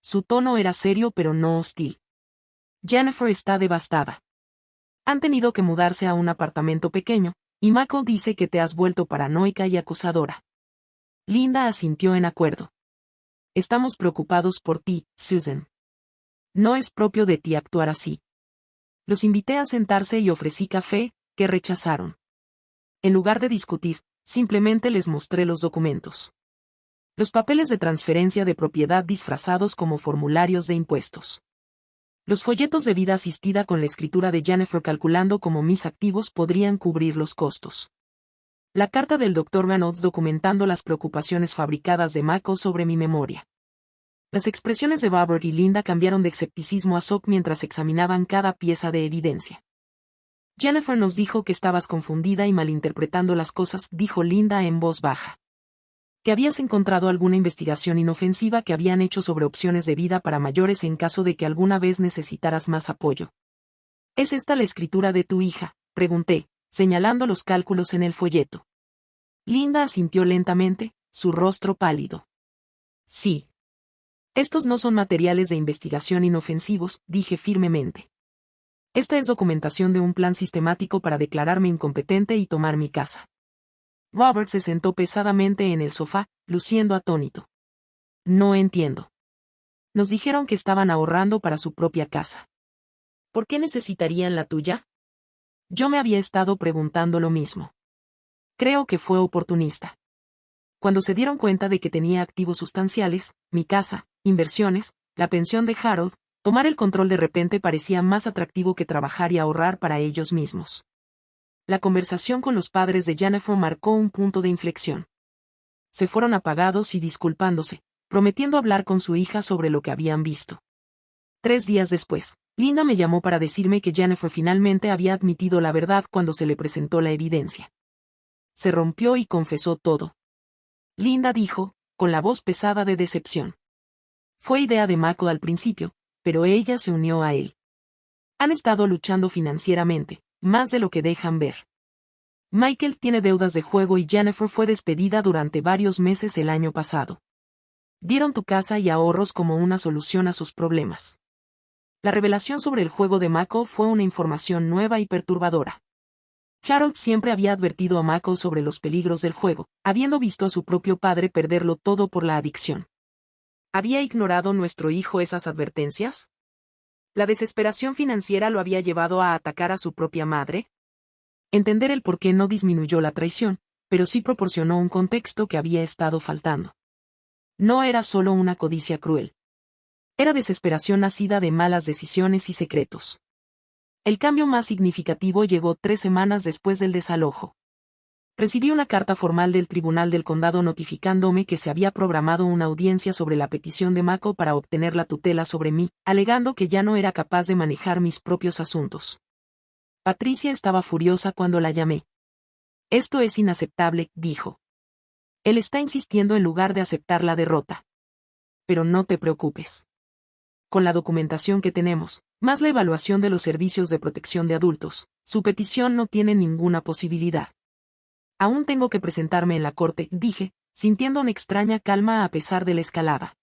Su tono era serio pero no hostil. Jennifer está devastada. Han tenido que mudarse a un apartamento pequeño, y Michael dice que te has vuelto paranoica y acusadora. Linda asintió en acuerdo. Estamos preocupados por ti, Susan. No es propio de ti actuar así. Los invité a sentarse y ofrecí café, que rechazaron. En lugar de discutir, simplemente les mostré los documentos. Los papeles de transferencia de propiedad disfrazados como formularios de impuestos. Los folletos de vida asistida con la escritura de Jennifer calculando cómo mis activos podrían cubrir los costos. La carta del Dr. Reynolds documentando las preocupaciones fabricadas de Mako sobre mi memoria. Las expresiones de Robert y Linda cambiaron de escepticismo a shock mientras examinaban cada pieza de evidencia. Jennifer nos dijo que estabas confundida y malinterpretando las cosas, dijo Linda en voz baja. Que habías encontrado alguna investigación inofensiva que habían hecho sobre opciones de vida para mayores en caso de que alguna vez necesitaras más apoyo. ¿Es esta la escritura de tu hija?, pregunté, señalando los cálculos en el folleto. Linda asintió lentamente, su rostro pálido. Sí. Estos no son materiales de investigación inofensivos, dije firmemente. Esta es documentación de un plan sistemático para declararme incompetente y tomar mi casa. Robert se sentó pesadamente en el sofá, luciendo atónito. No entiendo. Nos dijeron que estaban ahorrando para su propia casa. ¿Por qué necesitarían la tuya? Yo me había estado preguntando lo mismo. Creo que fue oportunista. Cuando se dieron cuenta de que tenía activos sustanciales, mi casa, inversiones, la pensión de Harold, tomar el control de repente parecía más atractivo que trabajar y ahorrar para ellos mismos. La conversación con los padres de Jennifer marcó un punto de inflexión. Se fueron apagados y disculpándose, prometiendo hablar con su hija sobre lo que habían visto. 3 días después, Linda me llamó para decirme que Jennifer finalmente había admitido la verdad cuando se le presentó la evidencia. Se rompió y confesó todo. Linda dijo, con la voz pesada de decepción. Fue idea de Mako al principio, pero ella se unió a él. Han estado luchando financieramente, más de lo que dejan ver. Michael tiene deudas de juego y Jennifer fue despedida durante varios meses el año pasado. Dieron tu casa y ahorros como una solución a sus problemas. La revelación sobre el juego de Mako fue una información nueva y perturbadora. Harold siempre había advertido a Mako sobre los peligros del juego, habiendo visto a su propio padre perderlo todo por la adicción. ¿Había ignorado nuestro hijo esas advertencias? ¿La desesperación financiera lo había llevado a atacar a su propia madre? Entender el por qué no disminuyó la traición, pero sí proporcionó un contexto que había estado faltando. No era solo una codicia cruel. Era desesperación nacida de malas decisiones y secretos. El cambio más significativo llegó 3 semanas después del desalojo. Recibí una carta formal del Tribunal del Condado notificándome que se había programado una audiencia sobre la petición de Mako para obtener la tutela sobre mí, alegando que ya no era capaz de manejar mis propios asuntos. Patricia estaba furiosa cuando la llamé. Esto es inaceptable, dijo. Él está insistiendo en lugar de aceptar la derrota. Pero no te preocupes. con la documentación que tenemos, más la evaluación de los servicios de protección de adultos, su petición no tiene ninguna posibilidad. Aún tengo que presentarme en la corte, dije, sintiendo una extraña calma a pesar de la escalada.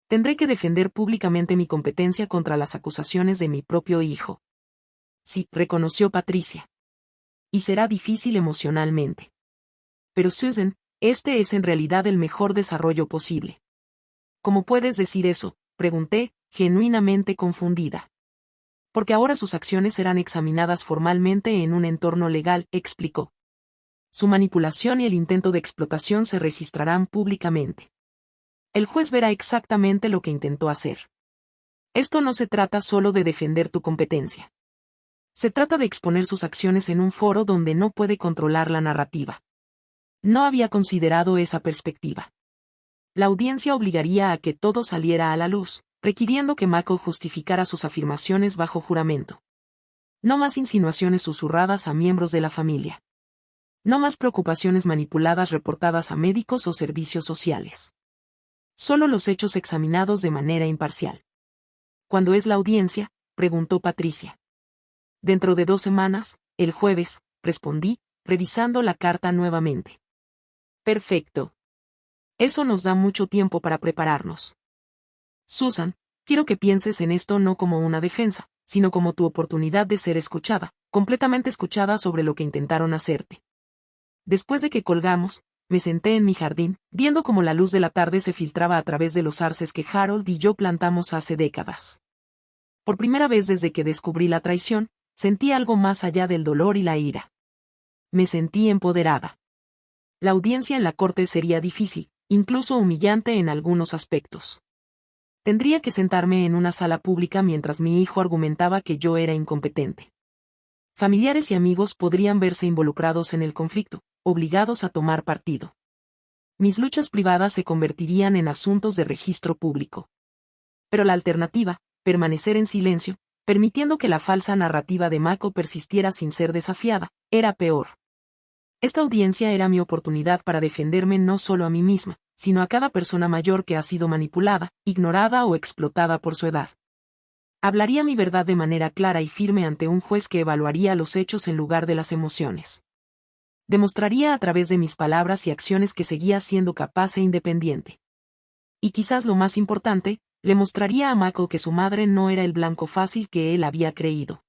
Tendré que defender públicamente mi competencia contra las acusaciones de mi propio hijo. Sí, reconoció Patricia. Y será difícil emocionalmente. Pero Susan, este es en realidad el mejor desarrollo posible. ¿Cómo puedes decir eso?, pregunté, genuinamente confundida. Porque ahora sus acciones serán examinadas formalmente en un entorno legal, explicó. Su manipulación y el intento de explotación se registrarán públicamente. El juez verá exactamente lo que intentó hacer. Esto no se trata solo de defender tu competencia. Se trata de exponer sus acciones en un foro donde no puede controlar la narrativa. No había considerado esa perspectiva. La audiencia obligaría a que todo saliera a la luz, requiriendo que Mako justificara sus afirmaciones bajo juramento. No más insinuaciones susurradas a miembros de la familia. No más preocupaciones manipuladas reportadas a médicos o servicios sociales. Solo los hechos examinados de manera imparcial. ¿Cuándo es la audiencia?, preguntó Patricia. Dentro de 2 semanas, el jueves, respondí, revisando la carta nuevamente. Perfecto. Eso nos da mucho tiempo para prepararnos. Susan, quiero que pienses en esto no como una defensa, sino como tu oportunidad de ser escuchada, completamente escuchada sobre lo que intentaron hacerte. Después de que colgamos, me senté en mi jardín, viendo cómo la luz de la tarde se filtraba a través de los arces que Harold y yo plantamos hace décadas. Por primera vez desde que descubrí la traición, sentí algo más allá del dolor y la ira. Me sentí empoderada. La audiencia en la corte sería difícil, incluso humillante en algunos aspectos. Tendría que sentarme en una sala pública mientras mi hijo argumentaba que yo era incompetente. Familiares y amigos podrían verse involucrados en el conflicto, obligados a tomar partido. Mis luchas privadas se convertirían en asuntos de registro público. Pero la alternativa, permanecer en silencio, permitiendo que la falsa narrativa de Mako persistiera sin ser desafiada, era peor. Esta audiencia era mi oportunidad para defenderme no solo a mí misma, sino a cada persona mayor que ha sido manipulada, ignorada o explotada por su edad. Hablaría mi verdad de manera clara y firme ante un juez que evaluaría los hechos en lugar de las emociones. Demostraría a través de mis palabras y acciones que seguía siendo capaz e independiente. Y quizás lo más importante, le mostraría a Mako que su madre no era el blanco fácil que él había creído.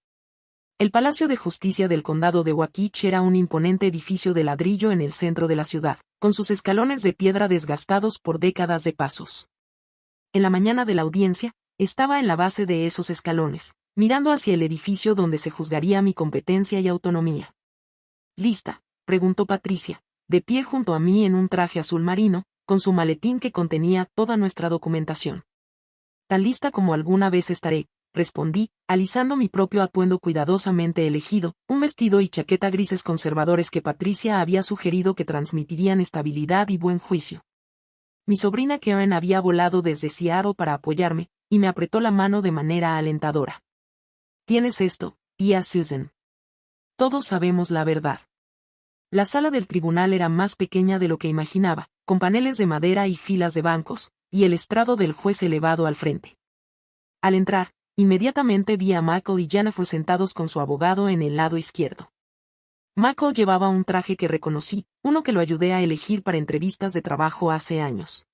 El Palacio de Justicia del Condado de Waukee era un imponente edificio de ladrillo en el centro de la ciudad, con sus escalones de piedra desgastados por décadas de pasos. En la mañana de la audiencia, estaba en la base de esos escalones, mirando hacia el edificio donde se juzgaría mi competencia y autonomía. ¿Lista?, preguntó Patricia, de pie junto a mí en un traje azul marino, con su maletín que contenía toda nuestra documentación. Tan lista como alguna vez estaré, respondí, alisando mi propio atuendo cuidadosamente elegido, un vestido y chaqueta grises conservadores que Patricia había sugerido que transmitirían estabilidad y buen juicio. Mi sobrina Karen había volado desde Seattle para apoyarme, y me apretó la mano de manera alentadora. «Tienes esto, tía Susan. Todos sabemos la verdad». La sala del tribunal era más pequeña de lo que imaginaba, con paneles de madera y filas de bancos, y el estrado del juez elevado al frente. Al entrar, inmediatamente vi a Mako y Jennifer sentados con su abogado en el lado izquierdo. Mako llevaba un traje que reconocí, uno que lo ayudé a elegir para entrevistas de trabajo hace años.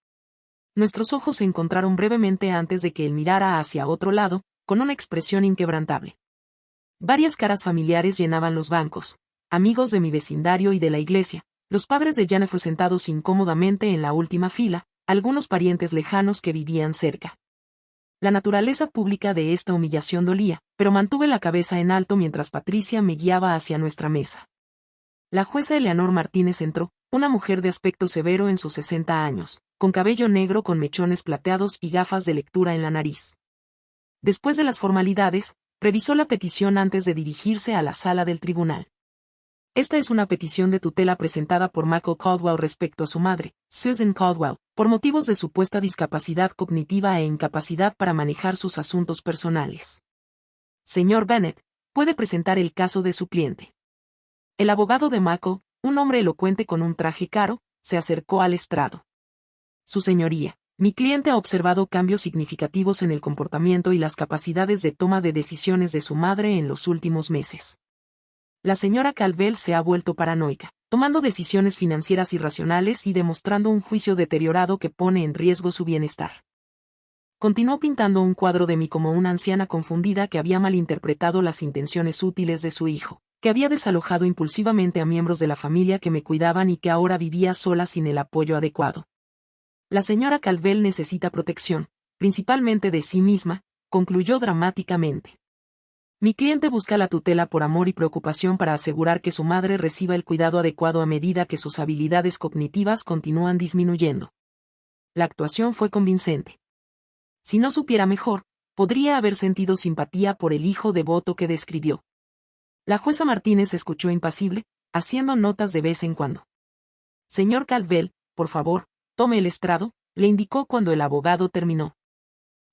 Nuestros ojos se encontraron brevemente antes de que él mirara hacia otro lado, con una expresión inquebrantable. Varias caras familiares llenaban los bancos, amigos de mi vecindario y de la iglesia, los padres de Jennifer sentados incómodamente en la última fila, algunos parientes lejanos que vivían cerca. La naturaleza pública de esta humillación dolía, pero mantuve la cabeza en alto mientras Patricia me guiaba hacia nuestra mesa. La jueza Eleanor Martínez entró, una mujer de aspecto severo en sus 60 años, con cabello negro con mechones plateados y gafas de lectura en la nariz. Después de las formalidades, revisó la petición antes de dirigirse a la sala del tribunal. Esta es una petición de tutela presentada por Mako Caldwell respecto a su madre, Susan Caldwell, por motivos de supuesta discapacidad cognitiva e incapacidad para manejar sus asuntos personales. Señor Bennett, puede presentar el caso de su cliente. El abogado de Mako, un hombre elocuente con un traje caro, se acercó al estrado. Su señoría, Mi cliente ha observado cambios significativos en el comportamiento y las capacidades de toma de decisiones de su madre en los últimos meses. La señora Caldwell se ha vuelto paranoica, tomando decisiones financieras irracionales y demostrando un juicio deteriorado que pone en riesgo su bienestar. Continuó pintando un cuadro de mí como una anciana confundida que había malinterpretado las intenciones útiles de su hijo, que había desalojado impulsivamente a miembros de la familia que me cuidaban y que ahora vivía sola sin el apoyo adecuado. La señora Caldwell necesita protección, principalmente de sí misma, concluyó dramáticamente. Mi cliente busca la tutela por amor y preocupación para asegurar que su madre reciba el cuidado adecuado a medida que sus habilidades cognitivas continúan disminuyendo. La actuación fue convincente. Si no supiera mejor, podría haber sentido simpatía por el hijo devoto que describió. La jueza Martínez escuchó impasible, haciendo notas de vez en cuando. Señor Caldwell, por favor, tome el estrado, le indicó cuando el abogado terminó.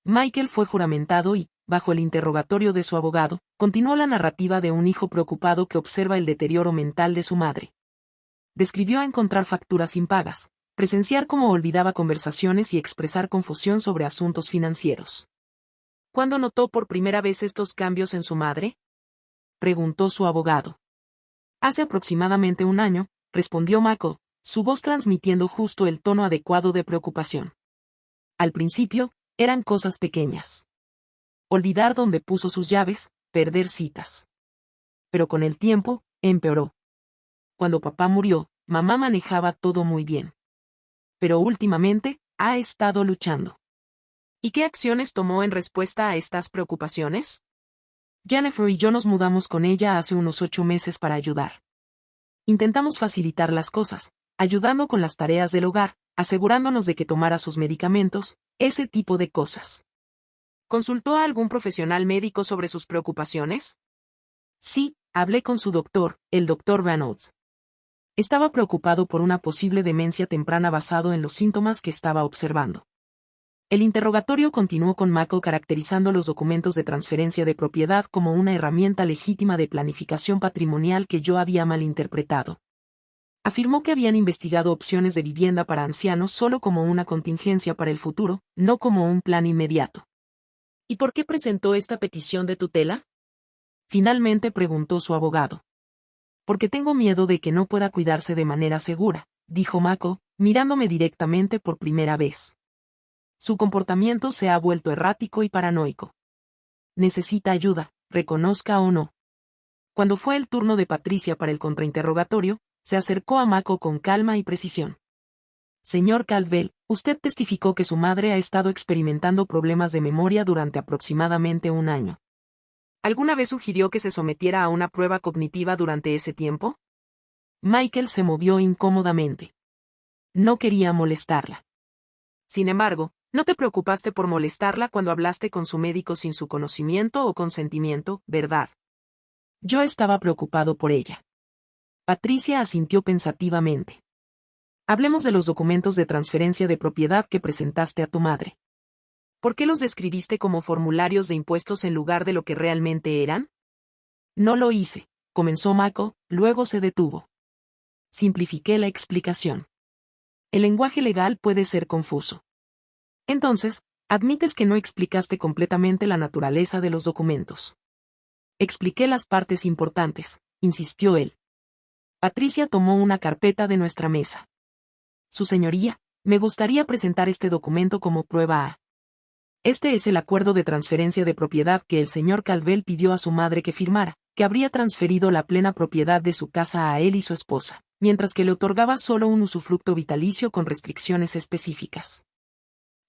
Michael fue juramentado y, bajo el interrogatorio de su abogado, continuó la narrativa de un hijo preocupado que observa el deterioro mental de su madre. Describió encontrar facturas impagas, presenciar cómo olvidaba conversaciones y expresar confusión sobre asuntos financieros. ¿Cuándo notó por primera vez estos cambios en su madre?, preguntó su abogado. Hace aproximadamente un año, respondió Mako, su voz transmitiendo justo el tono adecuado de preocupación. Al principio, eran cosas pequeñas. Olvidar dónde puso sus llaves, perder citas. Pero con el tiempo, empeoró. Cuando papá murió, mamá manejaba todo muy bien. Pero últimamente, ha estado luchando. ¿Y qué acciones tomó en respuesta a estas preocupaciones? Jennifer y yo nos mudamos con ella hace unos 8 meses para ayudar. Intentamos facilitar las cosas, ayudando con las tareas del hogar, asegurándonos de que tomara sus medicamentos, ese tipo de cosas. ¿Consultó a algún profesional médico sobre sus preocupaciones? Sí, hablé con su doctor, el doctor Reynolds. Estaba preocupado por una posible demencia temprana basado en los síntomas que estaba observando. El interrogatorio continuó con Mako caracterizando los documentos de transferencia de propiedad como una herramienta legítima de planificación patrimonial que yo había malinterpretado. Afirmó que habían investigado opciones de vivienda para ancianos solo como una contingencia para el futuro, no como un plan inmediato. ¿Y por qué presentó esta petición de tutela?, finalmente preguntó su abogado. Porque tengo miedo de que no pueda cuidarse de manera segura, dijo Mako, mirándome directamente por primera vez. Su comportamiento se ha vuelto errático y paranoico. Necesita ayuda, reconozca o no. Cuando fue el turno de Patricia para el contrainterrogatorio, se acercó a Mako con calma y precisión. Señor Caldwell, usted testificó que su madre ha estado experimentando problemas de memoria durante aproximadamente un año. ¿Alguna vez sugirió que se sometiera a una prueba cognitiva durante ese tiempo? Michael se movió incómodamente. No quería molestarla. Sin embargo, no te preocupaste por molestarla cuando hablaste con su médico sin su conocimiento o consentimiento, ¿verdad? Yo estaba preocupado por ella. Patricia asintió pensativamente. Hablemos de los documentos de transferencia de propiedad que presentaste a tu madre. ¿Por qué los describiste como formularios de impuestos en lugar de lo que realmente eran? No lo hice, comenzó Mako, luego se detuvo. Simplifiqué la explicación. El lenguaje legal puede ser confuso. Entonces, admites que no explicaste completamente la naturaleza de los documentos. Expliqué las partes importantes, insistió él. Patricia tomó una carpeta de nuestra mesa. Su señoría, me gustaría presentar este documento como prueba A. Este es el acuerdo de transferencia de propiedad que el señor Caldwell pidió a su madre que firmara, que habría transferido la plena propiedad de su casa a él y su esposa, mientras que le otorgaba solo un usufructo vitalicio con restricciones específicas.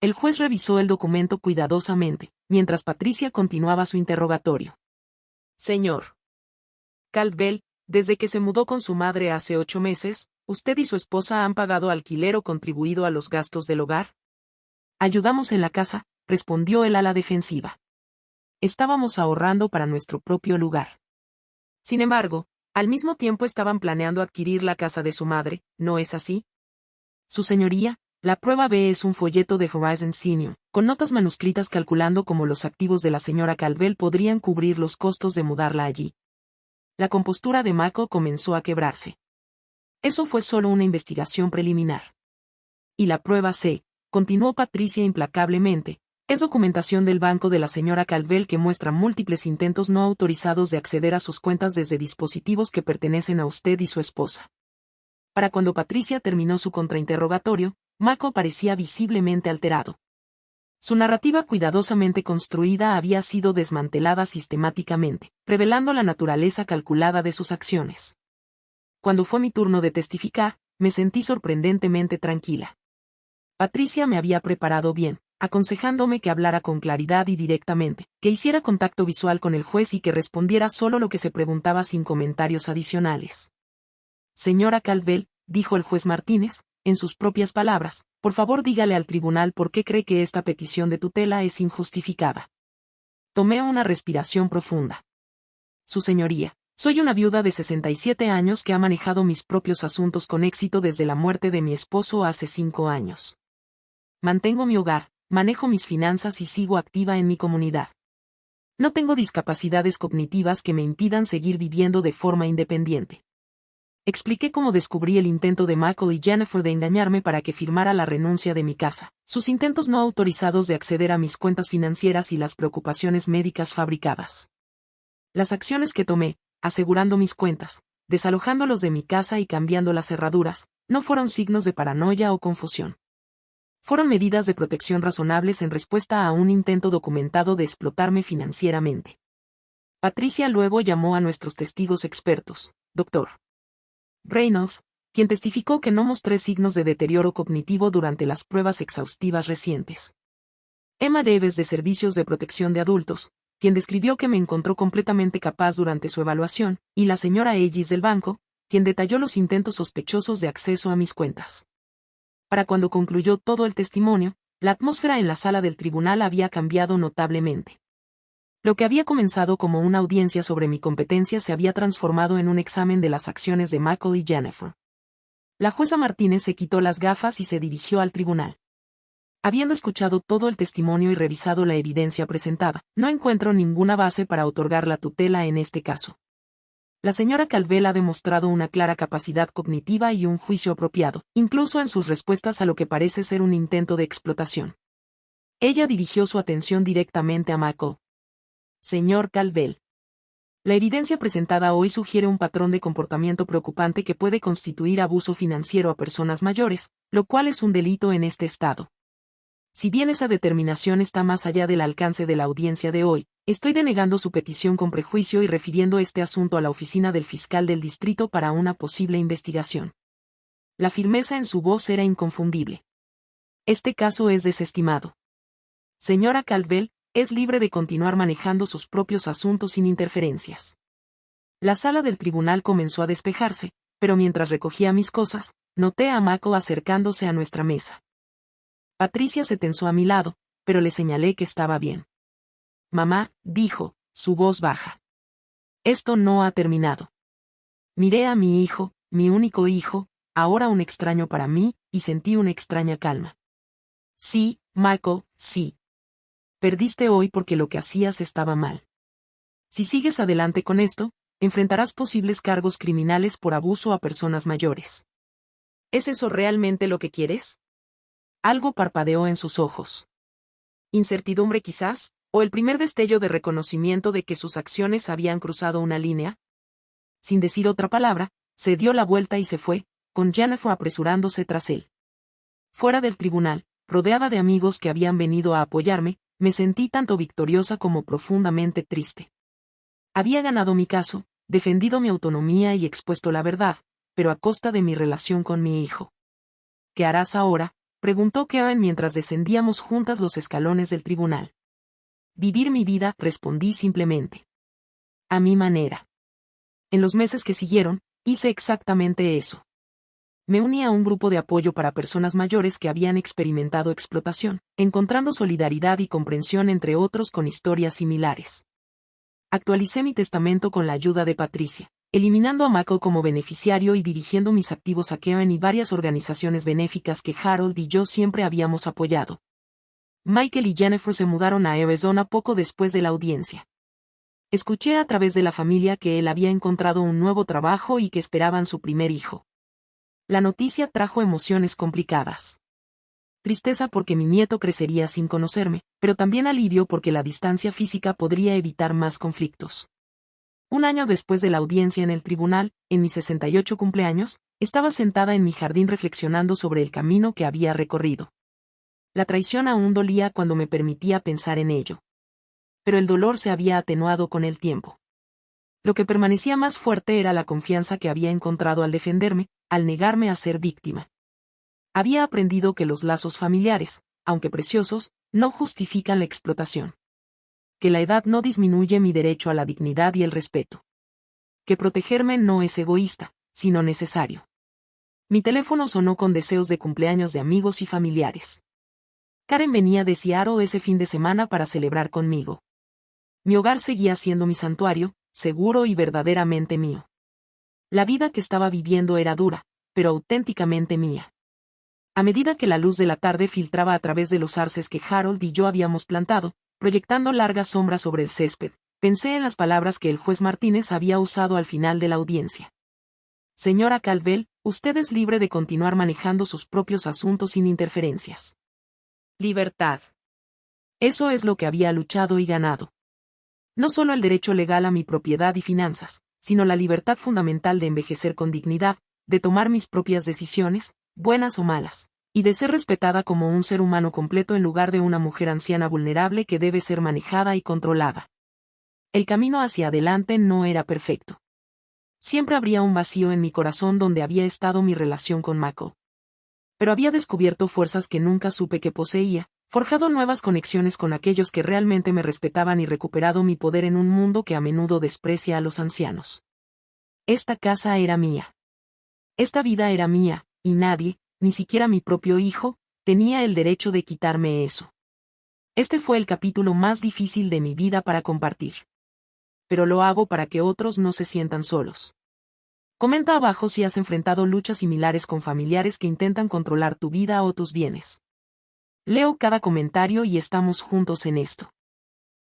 El juez revisó el documento cuidadosamente, mientras Patricia continuaba su interrogatorio. Señor Caldwell, desde que se mudó con su madre hace 8 meses, ¿usted y su esposa han pagado alquiler o contribuido a los gastos del hogar? Ayudamos en la casa, respondió él a la defensiva. Estábamos ahorrando para nuestro propio lugar. Sin embargo, al mismo tiempo estaban planeando adquirir la casa de su madre, ¿no es así? Su señoría, la prueba B es un folleto de Horizon Senior, con notas manuscritas calculando cómo los activos de la señora Caldwell podrían cubrir los costos de mudarla allí. La compostura de Mako comenzó a quebrarse. Eso fue solo una investigación preliminar. Y la prueba C, continuó Patricia implacablemente, es documentación del banco de la señora Caldwell que muestra múltiples intentos no autorizados de acceder a sus cuentas desde dispositivos que pertenecen a usted y su esposa. Para cuando Patricia terminó su contrainterrogatorio, Mako parecía visiblemente alterado. Su narrativa cuidadosamente construida había sido desmantelada sistemáticamente, revelando la naturaleza calculada de sus acciones. Cuando fue mi turno de testificar, me sentí sorprendentemente tranquila. Patricia me había preparado bien, aconsejándome que hablara con claridad y directamente, que hiciera contacto visual con el juez y que respondiera solo lo que se preguntaba sin comentarios adicionales. Señora Caldwell, dijo el juez Martínez, en sus propias palabras, por favor dígale al tribunal por qué cree que esta petición de tutela es injustificada. Tomé una respiración profunda. Su señoría, soy una viuda de 67 años que ha manejado mis propios asuntos con éxito desde la muerte de mi esposo hace 5 años. Mantengo mi hogar, manejo mis finanzas y sigo activa en mi comunidad. No tengo discapacidades cognitivas que me impidan seguir viviendo de forma independiente. Expliqué cómo descubrí el intento de Michael y Jennifer de engañarme para que firmara la renuncia de mi casa, sus intentos no autorizados de acceder a mis cuentas financieras y las preocupaciones médicas fabricadas. Las acciones que tomé, asegurando mis cuentas, desalojándolos de mi casa y cambiando las cerraduras, no fueron signos de paranoia o confusión. Fueron medidas de protección razonables en respuesta a un intento documentado de explotarme financieramente. Patricia luego llamó a nuestros testigos expertos, Dr. Reynolds, quien testificó que no mostré signos de deterioro cognitivo durante las pruebas exhaustivas recientes. Emma Davis de Servicios de Protección de Adultos, quien describió que me encontró completamente capaz durante su evaluación, y la señora Ellis del banco, quien detalló los intentos sospechosos de acceso a mis cuentas. Para cuando concluyó todo el testimonio, la atmósfera en la sala del tribunal había cambiado notablemente. Lo que había comenzado como una audiencia sobre mi competencia se había transformado en un examen de las acciones de Michael y Jennifer. La jueza Martínez se quitó las gafas y se dirigió al tribunal. Habiendo escuchado todo el testimonio y revisado la evidencia presentada, no encuentro ninguna base para otorgar la tutela en este caso. La señora Caldwell ha demostrado una clara capacidad cognitiva y un juicio apropiado, incluso en sus respuestas a lo que parece ser un intento de explotación. Ella dirigió su atención directamente a Michael. Señor Caldwell. La evidencia presentada hoy sugiere un patrón de comportamiento preocupante que puede constituir abuso financiero a personas mayores, lo cual es un delito en este estado. Si bien esa determinación está más allá del alcance de la audiencia de hoy, estoy denegando su petición con prejuicio y refiriendo este asunto a la oficina del fiscal del distrito para una posible investigación. La firmeza en su voz era inconfundible. Este caso es desestimado. Señora Caldwell, es libre de continuar manejando sus propios asuntos sin interferencias. La sala del tribunal comenzó a despejarse, pero mientras recogía mis cosas, noté a Mako acercándose a nuestra mesa. Patricia se tensó a mi lado, pero le señalé que estaba bien. Mamá, dijo, su voz baja. Esto no ha terminado. Miré a mi hijo, mi único hijo, ahora un extraño para mí, y sentí una extraña calma. Sí, Michael, sí. Perdiste hoy porque lo que hacías estaba mal. Si sigues adelante con esto, enfrentarás posibles cargos criminales por abuso a personas mayores. ¿Es eso realmente lo que quieres? Algo parpadeó en sus ojos. Incertidumbre quizás, o el primer destello de reconocimiento de que sus acciones habían cruzado una línea. Sin decir otra palabra, se dio la vuelta y se fue, con Jennifer apresurándose tras él. Fuera del tribunal, rodeada de amigos que habían venido a apoyarme, me sentí tanto victoriosa como profundamente triste. Había ganado mi caso, defendido mi autonomía y expuesto la verdad, pero a costa de mi relación con mi hijo. ¿Qué harás ahora?, preguntó Karen mientras descendíamos juntas los escalones del tribunal. Vivir mi vida, respondí simplemente. A mi manera. En los meses que siguieron, hice exactamente eso. Me uní a un grupo de apoyo para personas mayores que habían experimentado explotación, encontrando solidaridad y comprensión entre otros con historias similares. Actualicé mi testamento con la ayuda de Patricia, eliminando a Mako como beneficiario y dirigiendo mis activos a Karen y varias organizaciones benéficas que Harold y yo siempre habíamos apoyado. Michael y Jennifer se mudaron a Arizona poco después de la audiencia. Escuché a través de la familia que él había encontrado un nuevo trabajo y que esperaban su primer hijo. La noticia trajo emociones complicadas. Tristeza porque mi nieto crecería sin conocerme, pero también alivio porque la distancia física podría evitar más conflictos. Un año después de la audiencia en el tribunal, en mi 68 cumpleaños, estaba sentada en mi jardín reflexionando sobre el camino que había recorrido. La traición aún dolía cuando me permitía pensar en ello. Pero el dolor se había atenuado con el tiempo. Lo que permanecía más fuerte era la confianza que había encontrado al defenderme, al negarme a ser víctima. Había aprendido que los lazos familiares, aunque preciosos, no justifican la explotación. Que la edad no disminuye mi derecho a la dignidad y el respeto. Que protegerme no es egoísta, sino necesario. Mi teléfono sonó con deseos de cumpleaños de amigos y familiares. Karen venía de Seattle ese fin de semana para celebrar conmigo. Mi hogar seguía siendo mi santuario, seguro y verdaderamente mío. La vida que estaba viviendo era dura, pero auténticamente mía. A medida que la luz de la tarde filtraba a través de los arces que Harold y yo habíamos plantado, proyectando largas sombras sobre el césped, pensé en las palabras que el juez Martínez había usado al final de la audiencia. Señora Caldwell, usted es libre de continuar manejando sus propios asuntos sin interferencias. Libertad. Eso es lo que había luchado y ganado. No solo el derecho legal a mi propiedad y finanzas, sino la libertad fundamental de envejecer con dignidad, de tomar mis propias decisiones, buenas o malas, y de ser respetada como un ser humano completo en lugar de una mujer anciana vulnerable que debe ser manejada y controlada. El camino hacia adelante no era perfecto. Siempre habría un vacío en mi corazón donde había estado mi relación con Mako. Pero había descubierto fuerzas que nunca supe que poseía, forjado nuevas conexiones con aquellos que realmente me respetaban y recuperado mi poder en un mundo que a menudo desprecia a los ancianos. Esta casa era mía. Esta vida era mía, y nadie, ni siquiera mi propio hijo, tenía el derecho de quitarme eso. Este fue el capítulo más difícil de mi vida para compartir. Pero lo hago para que otros no se sientan solos. Comenta abajo si has enfrentado luchas similares con familiares que intentan controlar tu vida o tus bienes. Leo cada comentario y estamos juntos en esto.